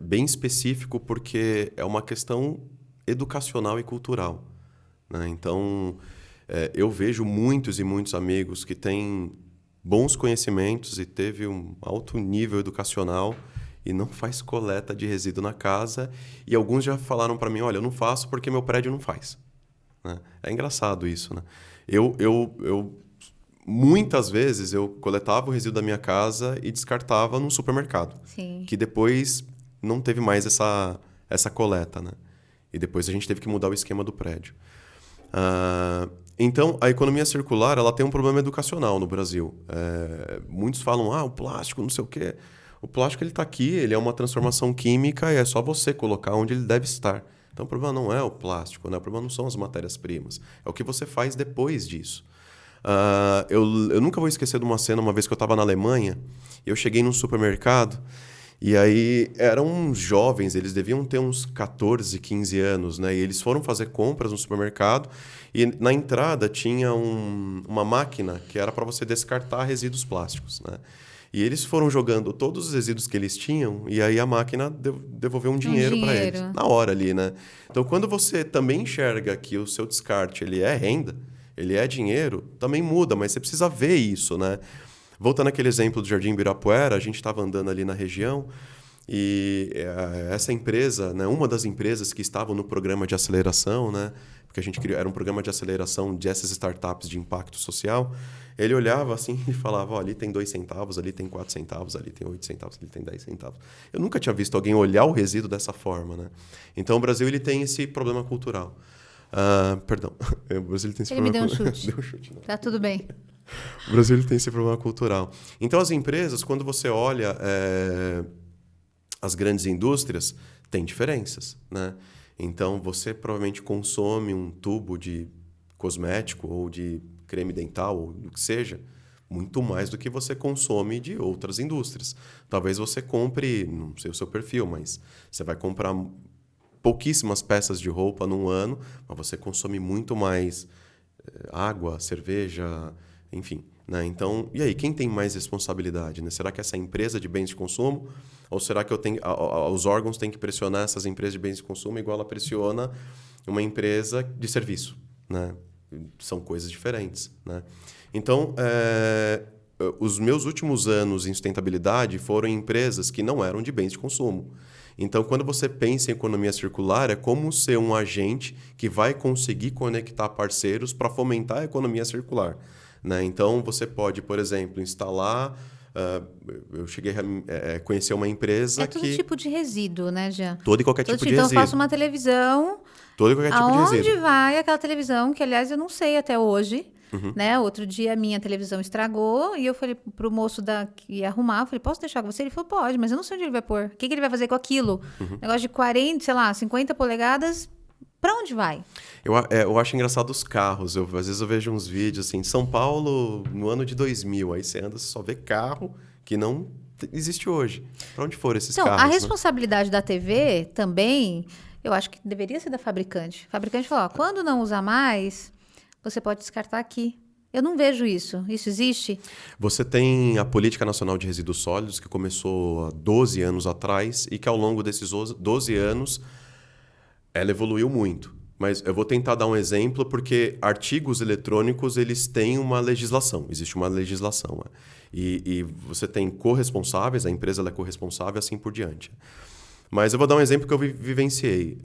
Bem específico porque é uma questão educacional e cultural, né? Então... eu vejo muitos e muitos amigos que têm bons conhecimentos e teve um alto nível educacional e não faz coleta de resíduo na casa. E alguns já falaram para mim, olha, eu não faço porque meu prédio não faz. Né? É engraçado isso, né? Muitas vezes eu coletava o resíduo da minha casa e descartava no supermercado. Sim. Que depois não teve mais essa coleta, né? E depois a gente teve que mudar o esquema do prédio. Então, a economia circular ela tem um problema educacional no Brasil. Muitos falam, o plástico, não sei o quê. O plástico ele está aqui, ele é uma transformação química e é só você colocar onde ele deve estar. Então o problema não é o plástico, né? O problema não são as matérias-primas, é o que você faz depois disso. Eu nunca vou esquecer de uma cena, uma vez que eu estava na Alemanha, eu cheguei num supermercado e aí eram jovens, eles deviam ter uns 14, 15 anos, né? E eles foram fazer compras no supermercado e na entrada tinha uma máquina que era para você descartar resíduos plásticos, né? E eles foram jogando todos os resíduos que eles tinham e aí a máquina devolveu um dinheiro para eles, na hora ali, né? Então, quando você também enxerga que o seu descarte ele é renda, ele é dinheiro, também muda, mas você precisa ver isso, né? Voltando àquele exemplo do Jardim Ibirapuera, a gente estava andando ali na região e essa empresa, né, uma das empresas que estavam no programa de aceleração, né, porque a gente criou, era um programa de aceleração dessas startups de impacto social, ele olhava assim e falava, ali tem 2 centavos, ali tem 4 centavos, ali tem 8 centavos, ali tem 10 centavos. Eu nunca tinha visto alguém olhar o resíduo dessa forma, né? Então o Brasil ele tem esse problema cultural. Perdão, o Brasil tem esse Ele me problema... deu um chute. Deu um chute, né? Tá tudo bem. O Brasil ele tem esse problema cultural. Então, as empresas, quando você olha as grandes indústrias, tem diferenças, né? Então, você provavelmente consome um tubo de cosmético ou de creme dental ou do que seja, muito mais do que você consome de outras indústrias. Talvez você compre, não sei o seu perfil, mas você vai comprar pouquíssimas peças de roupa num ano, mas você consome muito mais água, cerveja, enfim, né? Então, e aí, quem tem mais responsabilidade, né? Será que essa empresa de bens de consumo ou será que os órgãos têm que pressionar essas empresas de bens de consumo igual ela pressiona uma empresa de serviço, né? São coisas diferentes, né? Então, os meus últimos anos em sustentabilidade foram em empresas que não eram de bens de consumo. Então, quando você pensa em economia circular, é como ser um agente que vai conseguir conectar parceiros para fomentar a economia circular, né? Então, você pode, por exemplo, instalar... eu cheguei a conhecer uma empresa que... É todo tipo de resíduo, né, Jean? Todo e qualquer tipo de então, resíduo. eu faço uma televisão... Todo e qualquer tipo de resíduo. Aonde vai aquela televisão, que aliás eu não sei até hoje, né? Outro dia a minha televisão estragou e eu falei pro moço que ia arrumar, eu falei, posso deixar com você? Ele falou, pode, mas eu não sei onde ele vai pôr. O que ele vai fazer com aquilo? Negócio de 40, sei lá, 50 polegadas, pra onde vai? Eu acho engraçado os carros. Às vezes eu vejo uns vídeos assim, São Paulo no ano de 2000, aí você anda, você só vê carro que não existe hoje. Pra onde foram esses carros? A né? responsabilidade da TV também... Eu acho que deveria ser da fabricante. O fabricante falou, quando não usar mais, você pode descartar aqui. Eu não vejo isso. Isso existe? Você tem a Política Nacional de Resíduos Sólidos, que começou há 12 anos atrás e que ao longo desses 12 anos ela evoluiu muito. Mas eu vou tentar dar um exemplo porque artigos eletrônicos eles têm uma legislação. Existe uma legislação. Né? E você tem corresponsáveis, a empresa ela é corresponsável, assim por diante. Mas eu vou dar um exemplo que eu vivenciei.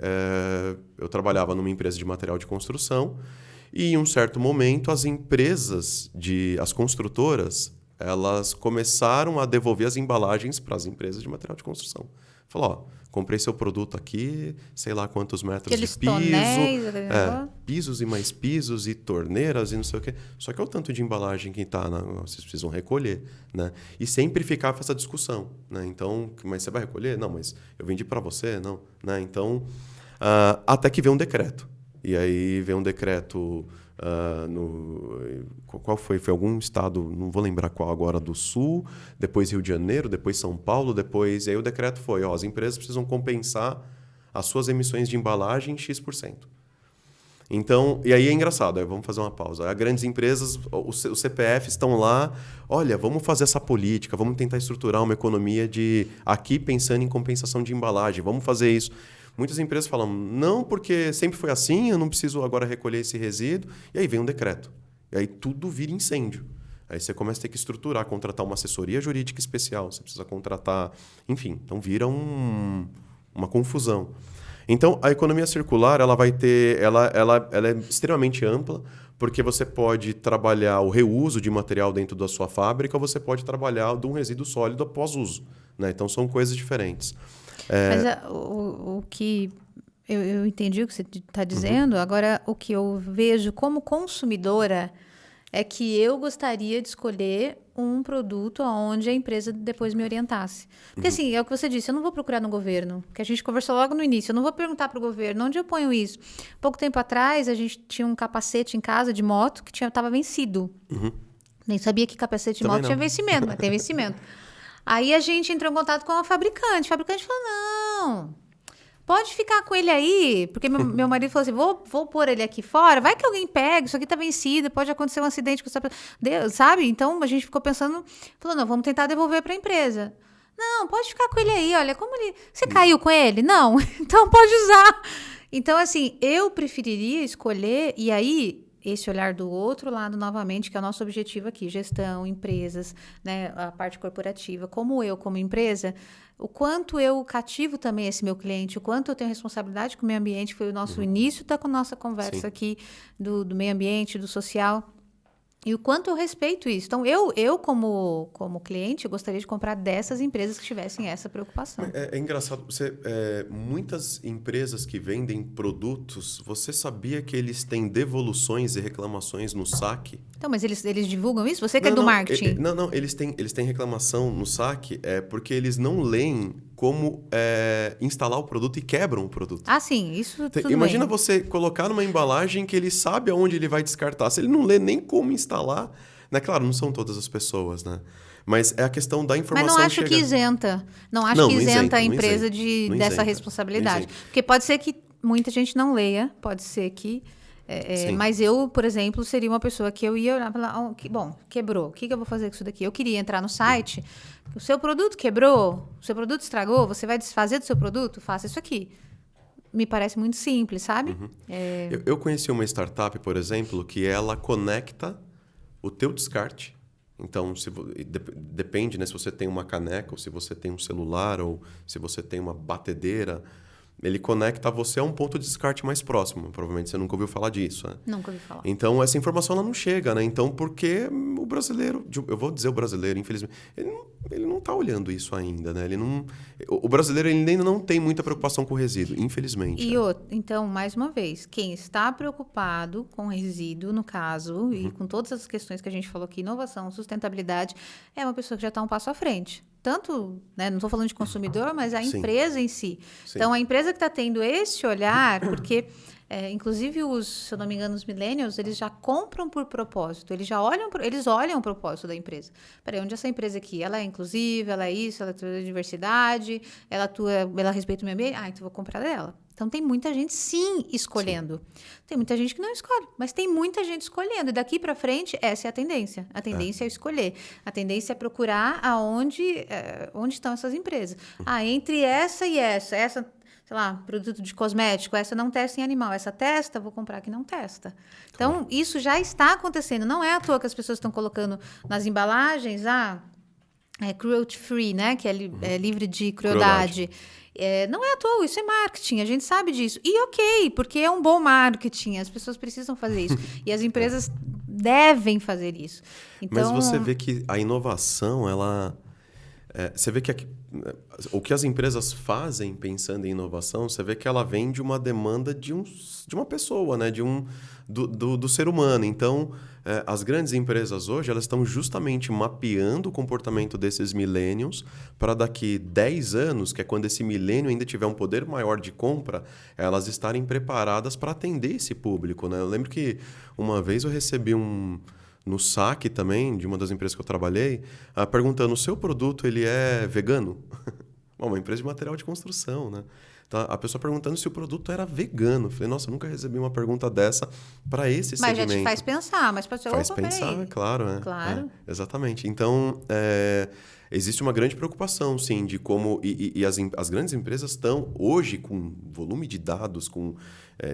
Eu trabalhava numa empresa de material de construção e em um certo momento as as construtoras, elas começaram a devolver as embalagens para as empresas de material de construção. Falou, comprei seu produto aqui, sei lá quantos metros de piso, pisos e mais pisos e torneiras e não sei o quê. Só que é o tanto de embalagem que está, vocês precisam recolher, né? E sempre ficava essa discussão, né? Então, mas você vai recolher? Não, mas eu vendi para você? Não, né? Então, até que veio um decreto. E aí veio um decreto qual foi? Foi algum estado, não vou lembrar qual agora, do Sul, depois Rio de Janeiro, depois São Paulo, depois... E aí o decreto foi, as empresas precisam compensar as suas emissões de embalagem em X%. Então, e aí é engraçado, vamos fazer uma pausa. As grandes empresas, os CPFs estão lá, olha, vamos fazer essa política, vamos tentar estruturar uma economia aqui pensando em compensação de embalagem, vamos fazer isso. Muitas empresas falam, não, porque sempre foi assim, eu não preciso agora recolher esse resíduo. E aí vem um decreto. E aí tudo vira incêndio. Aí você começa a ter que estruturar, contratar uma assessoria jurídica especial. Você precisa contratar... Enfim, então vira uma confusão. Então, a economia circular ela vai ter... Ela é extremamente ampla, porque você pode trabalhar o reuso de material dentro da sua fábrica ou você pode trabalhar de um resíduo sólido após uso, né? Então, são coisas diferentes. Mas o que eu entendi o que você está dizendo, agora o que eu vejo como consumidora é que eu gostaria de escolher um produto onde a empresa depois me orientasse. Porque assim, é o que você disse, eu não vou procurar no governo, que a gente conversou logo no início, eu não vou perguntar para o governo onde eu ponho isso. Pouco tempo atrás, a gente tinha um capacete em casa de moto que estava vencido. Nem sabia que capacete de Também moto não. tinha vencimento, mas tem vencimento. Aí a gente entrou em contato com a fabricante. O fabricante falou, não, pode ficar com ele aí, porque meu marido falou assim, vou pôr ele aqui fora, vai que alguém pega, isso aqui tá vencido, pode acontecer um acidente com essa pessoa, sabe? Então a gente ficou pensando, falou, não, vamos tentar devolver para a empresa. Não, pode ficar com ele aí, olha, como ele... Você caiu com ele? Não, então pode usar. Então, assim, eu preferiria escolher, e aí... esse olhar do outro lado, novamente, que é o nosso objetivo aqui, gestão, empresas, né, a parte corporativa, como eu, como empresa, o quanto eu cativo também esse meu cliente, o quanto eu tenho responsabilidade com o meio ambiente, foi o nosso início da nossa conversa aqui, do meio ambiente, do social, e o quanto eu respeito isso. Então, eu como cliente, eu gostaria de comprar dessas empresas que tivessem essa preocupação. É engraçado, muitas empresas que vendem produtos, você sabia que eles têm devoluções e reclamações no saque? Então, mas eles divulgam isso? Você que é do marketing. Não, eles têm reclamação no saque porque eles não leem como instalar o produto e quebram o produto. Ah, sim, isso tudo Imagina bem. você colocar numa embalagem que ele sabe aonde ele vai descartar. Se ele não lê nem como instalar, né? Claro, não são todas as pessoas, né? Mas é a questão da informação. Mas não acho que isenta. Não acho que isenta a empresa dessa responsabilidade. Porque pode ser que muita gente não leia, pode ser que... mas eu, por exemplo, seria uma pessoa que eu ia olhar e falar, bom, quebrou, o que eu vou fazer com isso daqui? Eu queria entrar no site, o seu produto quebrou, o seu produto estragou, você vai desfazer do seu produto? Faça isso aqui. Me parece muito simples, sabe? Eu conheci uma startup, por exemplo, que ela conecta o teu descarte. Então, depende, né? Se você tem uma caneca, ou se você tem um celular, ou se você tem uma batedeira... Ele conecta você a um ponto de descarte mais próximo. Provavelmente você nunca ouviu falar disso, né? Nunca ouvi falar. Então, essa informação ela não chega, né? Então, porque o brasileiro... Eu vou dizer o brasileiro, infelizmente... Ele não está olhando isso ainda, né? O brasileiro ele ainda não tem muita preocupação com o resíduo, infelizmente. Então, mais uma vez, quem está preocupado com resíduo, no caso, e com todas as questões que a gente falou aqui, inovação, sustentabilidade, é uma pessoa que já está um passo à frente. Tanto, né, não estou falando de consumidor, mas a empresa em si. Sim. Então, a empresa que está tendo esse olhar, porque, inclusive, se eu não me engano, os millennials, eles já compram por propósito, eles olham o propósito da empresa. Peraí, onde essa empresa aqui? Ela é inclusiva, ela é isso, ela atua diversidade, ela respeita o meio ambiente? Então vou comprar dela. Então, tem muita gente, sim, escolhendo. Sim. Tem muita gente que não escolhe, mas tem muita gente escolhendo. E daqui para frente, essa é a tendência. A tendência é escolher. A tendência é procurar onde estão essas empresas. Entre essa e essa, sei lá, produto de cosmético, essa não testa em animal, essa testa, vou comprar que não testa. Então, isso já está acontecendo. Não é à toa que as pessoas estão colocando nas embalagens, cruelty free, né? Que é livre de crueldade. Não é à toa, isso é marketing, a gente sabe disso. E ok, porque é um bom marketing, as pessoas precisam fazer isso. E as empresas devem fazer isso. Então, mas você vê que a inovação, você vê que o que as empresas fazem pensando em inovação, você vê que ela vem de uma demanda de uma pessoa, né? Do ser humano. Então, as grandes empresas hoje, elas estão justamente mapeando o comportamento desses millennials para daqui 10 anos, que é quando esse milênio ainda tiver um poder maior de compra, elas estarem preparadas para atender esse público, né? Eu lembro que uma vez eu recebi no saque também, de uma das empresas que eu trabalhei, perguntando, o seu produto ele é vegano? Uma empresa de material de construção, né? Então, a pessoa perguntando se o produto era vegano. Eu falei, nossa, eu nunca recebi uma pergunta dessa para esse segmento. Mas já te faz pensar, mas pode ser... Faz pensar, claro, né? Claro. Exatamente. Então, existe uma grande preocupação, sim, de como... E as grandes empresas estão, hoje, com volume de dados, com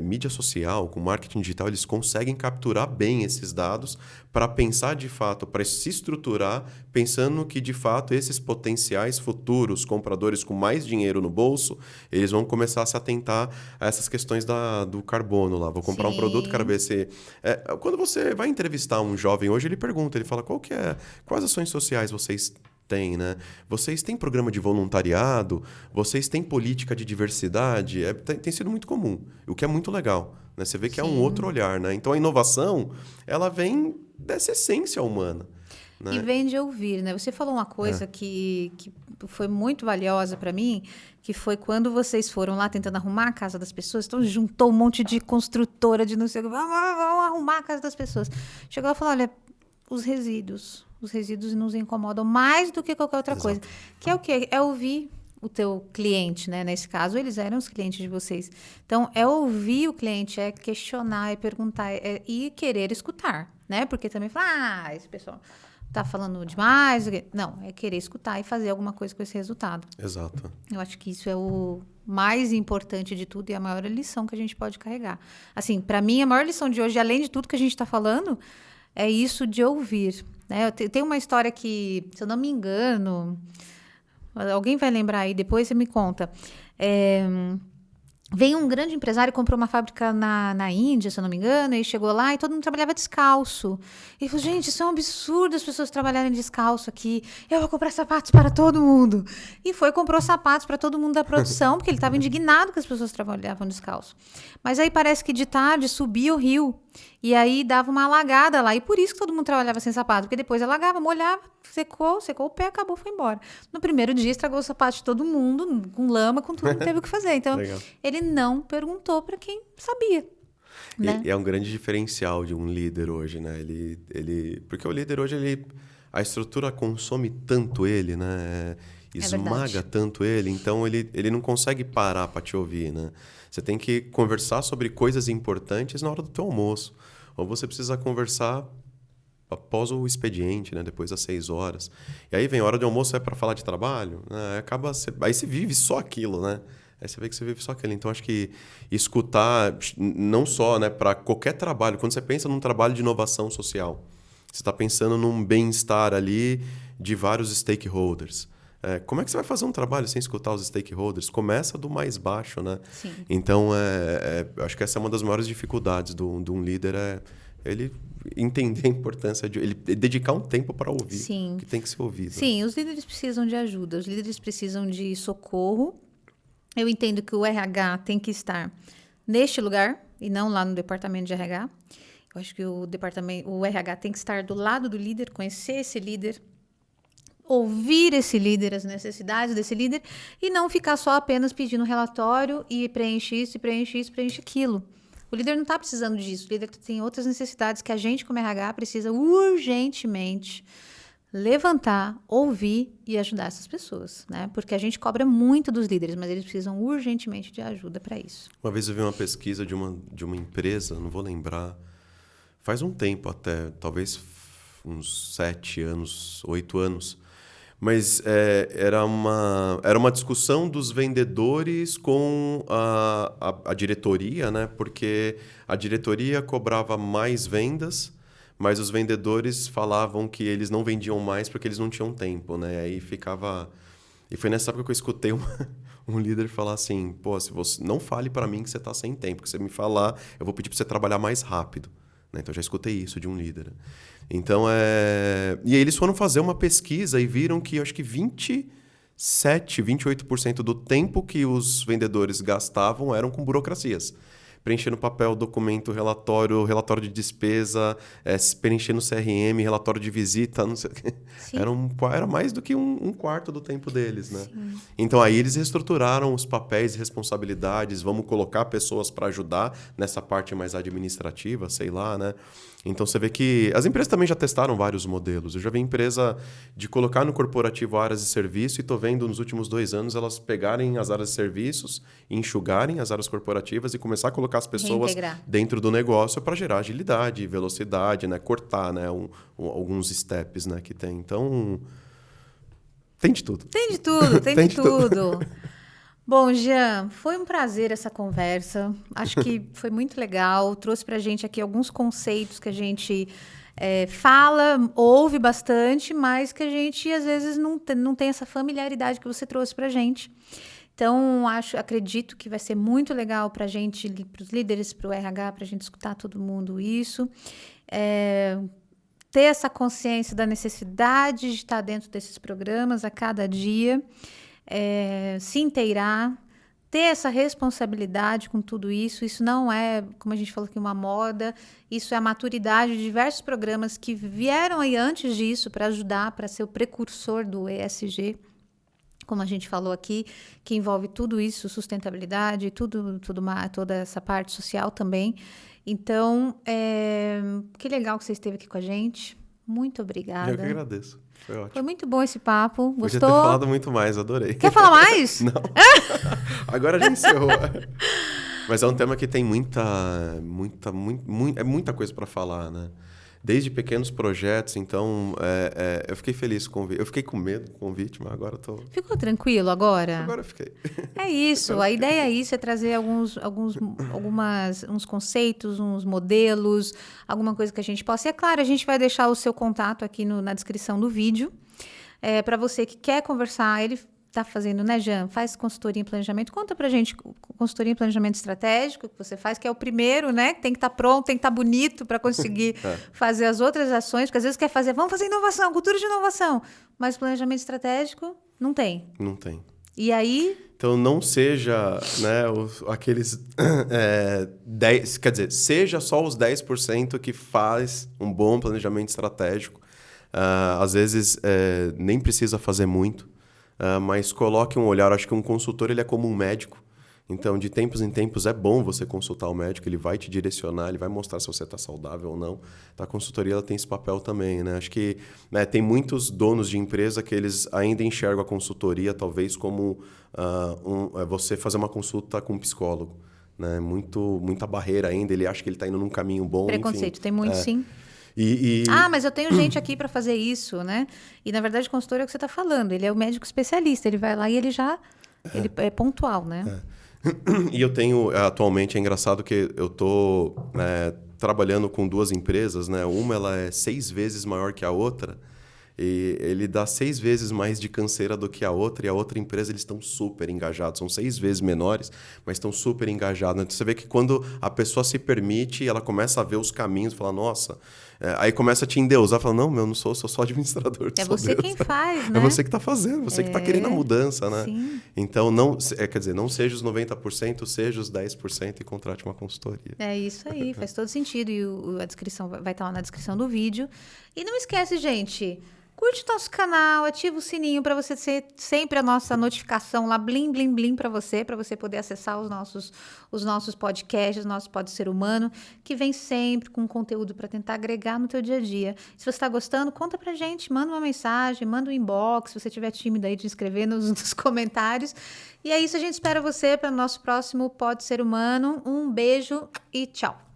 mídia social, com marketing digital, eles conseguem capturar bem esses dados para pensar, de fato, para se estruturar, pensando que, de fato, esses potenciais futuros compradores com mais dinheiro no bolso, eles vão começar a se atentar a essas questões do carbono lá. Vou comprar um produto, quero ver se... quando você vai entrevistar um jovem hoje, ele pergunta, ele fala, quais ações sociais vocês têm, né? Vocês têm programa de voluntariado? Vocês têm política de diversidade? Tem sido muito comum, o que é muito legal, né? Você vê que é um outro olhar, né? Então, a inovação, ela vem dessa essência humana. né? E vem de ouvir, né? Você falou uma coisa que foi muito valiosa para mim, que foi quando vocês foram lá tentando arrumar a casa das pessoas, então juntou um monte de construtora de não sei o que, vamos arrumar a casa das pessoas. Chegou lá e falou, olha, os resíduos nos incomodam mais do que qualquer outra coisa. Que é o quê? É ouvir o teu cliente, né? Nesse caso, eles eram os clientes de vocês. Então, é ouvir o cliente, é questionar, é perguntar, e querer escutar, né? Porque também fala, esse pessoal tá falando demais. Não, é querer escutar e fazer alguma coisa com esse resultado. Exato. Eu acho que isso é o mais importante de tudo e a maior lição que a gente pode carregar. Assim, para mim, a maior lição de hoje, além de tudo que a gente está falando, é isso de ouvir, né? Tem uma história que, se eu não me engano, alguém vai lembrar aí, depois você me conta. Veio um grande empresário e comprou uma fábrica na Índia, se eu não me engano, e chegou lá e todo mundo trabalhava descalço. E ele falou, gente, isso é um absurdo as pessoas trabalharem descalço aqui. Eu vou comprar sapatos para todo mundo. E comprou sapatos para todo mundo da produção, porque ele estava indignado que as pessoas trabalhavam descalço. Mas aí parece que de tarde subia o rio. E aí dava uma alagada lá. E por isso que todo mundo trabalhava sem sapato. Porque depois alagava, molhava, secou o pé, acabou, foi embora. No primeiro dia estragou o sapato de todo mundo, com lama, com tudo, não teve o que fazer. Então, ele não perguntou para quem sabia. Né? E é um grande diferencial de um líder hoje, né? Porque o líder hoje, a estrutura consome tanto ele, né? Esmaga tanto ele, então ele não consegue parar para te ouvir, né? Você tem que conversar sobre coisas importantes na hora do teu almoço. Ou você precisa conversar após o expediente, né? Depois das 6 horas. E aí vem a hora de almoço, é para falar de trabalho, né? Aí você vive só aquilo, né? Aí você vê que você vive só aquilo. Então, acho que escutar, não só, né, para qualquer trabalho, quando você pensa num trabalho de inovação social, você está pensando num bem-estar ali de vários stakeholders. Como é que você vai fazer um trabalho sem escutar os stakeholders? Começa do mais baixo, né? Sim. Então, acho que essa é uma das maiores dificuldades de um líder, ele entender a importância de ele dedicar um tempo para ouvir. Sim. Que tem que ser ouvido. Sim, os líderes precisam de ajuda, os líderes precisam de socorro. Eu entendo que o RH tem que estar neste lugar e não lá no departamento de RH. Eu acho que o RH tem que estar do lado do líder, conhecer esse líder, ouvir esse líder, as necessidades desse líder e não ficar só apenas pedindo relatório e preenche isso, preenche isso, preenche aquilo. O líder não está precisando disso. O líder tem outras necessidades que a gente, como RH, precisa urgentemente levantar, ouvir e ajudar essas pessoas, né? Porque a gente cobra muito dos líderes, mas eles precisam urgentemente de ajuda para isso. Uma vez eu vi uma pesquisa de uma empresa, não vou lembrar, faz um tempo até, talvez uns 7 anos, 8 anos, mas era uma discussão dos vendedores com a diretoria, né? Porque a diretoria cobrava mais vendas, mas os vendedores falavam que eles não vendiam mais porque eles não tinham tempo, né? Aí ficava... E foi nessa época que eu escutei um líder falar assim, pô, se você não fale para mim que você está sem tempo, que você me falar, eu vou pedir para você trabalhar mais rápido. Né? Então, eu já escutei isso de um líder. Então, E aí eles foram fazer uma pesquisa e viram que, eu acho que 28% do tempo que os vendedores gastavam eram com burocracias. Preenchendo papel, documento, relatório de despesa, preenchendo CRM, relatório de visita, não sei o quê. Era mais do que um quarto do tempo deles, né? Sim. Então, aí eles reestruturaram os papéis e responsabilidades, vamos colocar pessoas para ajudar nessa parte mais administrativa, sei lá, né? Então, você vê que as empresas também já testaram vários modelos. Eu já vi empresa de colocar no corporativo áreas de serviço e estou vendo nos últimos 2 anos elas pegarem as áreas de serviços, enxugarem as áreas corporativas e começar a colocar as pessoas dentro do negócio para gerar agilidade, velocidade, né? Cortar, né? Alguns steps, né? Que tem. Então, tem de tudo. Tem de tudo, tem de tudo. Bom, Jean, foi um prazer essa conversa. Acho que foi muito legal. Trouxe para a gente aqui alguns conceitos que a gente fala, ouve bastante, mas que a gente, às vezes, não tem essa familiaridade que você trouxe para a gente. Então, acredito que vai ser muito legal para a gente, para os líderes, para o RH, para a gente escutar todo mundo isso. Ter essa consciência da necessidade de estar dentro desses programas a cada dia. Se inteirar, ter essa responsabilidade com tudo isso. Isso não é, como a gente falou aqui, uma moda. Isso é a maturidade de diversos programas que vieram aí antes disso para ajudar, para ser o precursor do ESG, como a gente falou aqui, que envolve tudo isso, sustentabilidade, toda essa parte social também. Então, que legal que você esteve aqui com a gente. Muito obrigada. Eu que agradeço. Foi ótimo. Foi muito bom esse papo. Gostou? Podia ter falado muito mais, adorei. Quer falar mais? Não. Agora já encerrou. Mas é um tema que tem muita coisa para falar, né? Desde pequenos projetos, então eu fiquei feliz com o convite. Eu fiquei com medo do convite, mas agora estou... Ficou tranquilo agora? Agora eu fiquei. É isso, a ideia é isso, é trazer uns conceitos, uns modelos, alguma coisa que a gente possa. E é claro, a gente vai deixar o seu contato aqui na descrição do vídeo. Para você que quer conversar, ele está fazendo, né, Jean? Faz consultoria em planejamento. Conta pra gente, consultoria em planejamento estratégico que você faz, que é o primeiro, né? Tem que estar pronto, tem que estar bonito para conseguir fazer as outras ações, porque às vezes quer fazer, vamos fazer inovação, cultura de inovação, mas planejamento estratégico não tem. Não tem. E aí... Então, não seja, né, aqueles 10... Quer dizer, seja só os 10% que faz um bom planejamento estratégico. Às vezes, nem precisa fazer muito. Mas coloque um olhar, acho que um consultor ele é como um médico, então de tempos em tempos é bom você consultar o médico, ele vai te direcionar, ele vai mostrar se você está saudável ou não. A consultoria ela tem esse papel também, né? Acho que tem muitos donos de empresa que eles ainda enxergam a consultoria talvez como você fazer uma consulta com um psicólogo, né? Muita barreira ainda, ele acha que ele está indo num caminho bom. Preconceito, enfim, tem muito sim. Mas eu tenho gente aqui para fazer isso, né? E, na verdade, o consultor é o que você está falando. Ele é o médico especialista. Ele vai lá e ele já... Ele é pontual, né? E eu tenho... Atualmente, é engraçado que eu estou trabalhando com 2 empresas, né? Uma, ela é 6 vezes maior que a outra. E ele dá 6 vezes mais de canseira do que a outra. E a outra empresa, eles estão super engajados. São 6 vezes menores, mas estão super engajados. Então, você vê que quando a pessoa se permite, ela começa a ver os caminhos, fala, nossa... aí começa a te endeusar, fala, não, eu não sou só administrador. É você Deus. Quem faz, né? É você que está fazendo, você que está querendo a mudança, né? Sim. Então, quer dizer, não seja os 90%, seja os 10% e contrate uma consultoria. É isso aí, faz todo sentido. E a descrição vai estar lá na descrição do vídeo. E não esquece, gente... Curte o nosso canal, ativa o sininho para você ter sempre a nossa notificação lá, blim, blim, blim para você poder acessar os nossos podcasts, o nosso Pode Ser Humano, que vem sempre com conteúdo para tentar agregar no teu dia a dia. Se você está gostando, conta pra gente, manda uma mensagem, manda um inbox, se você estiver tímido aí de escrever nos comentários. E é isso, a gente espera você para o nosso próximo Pode Ser Humano. Um beijo e tchau!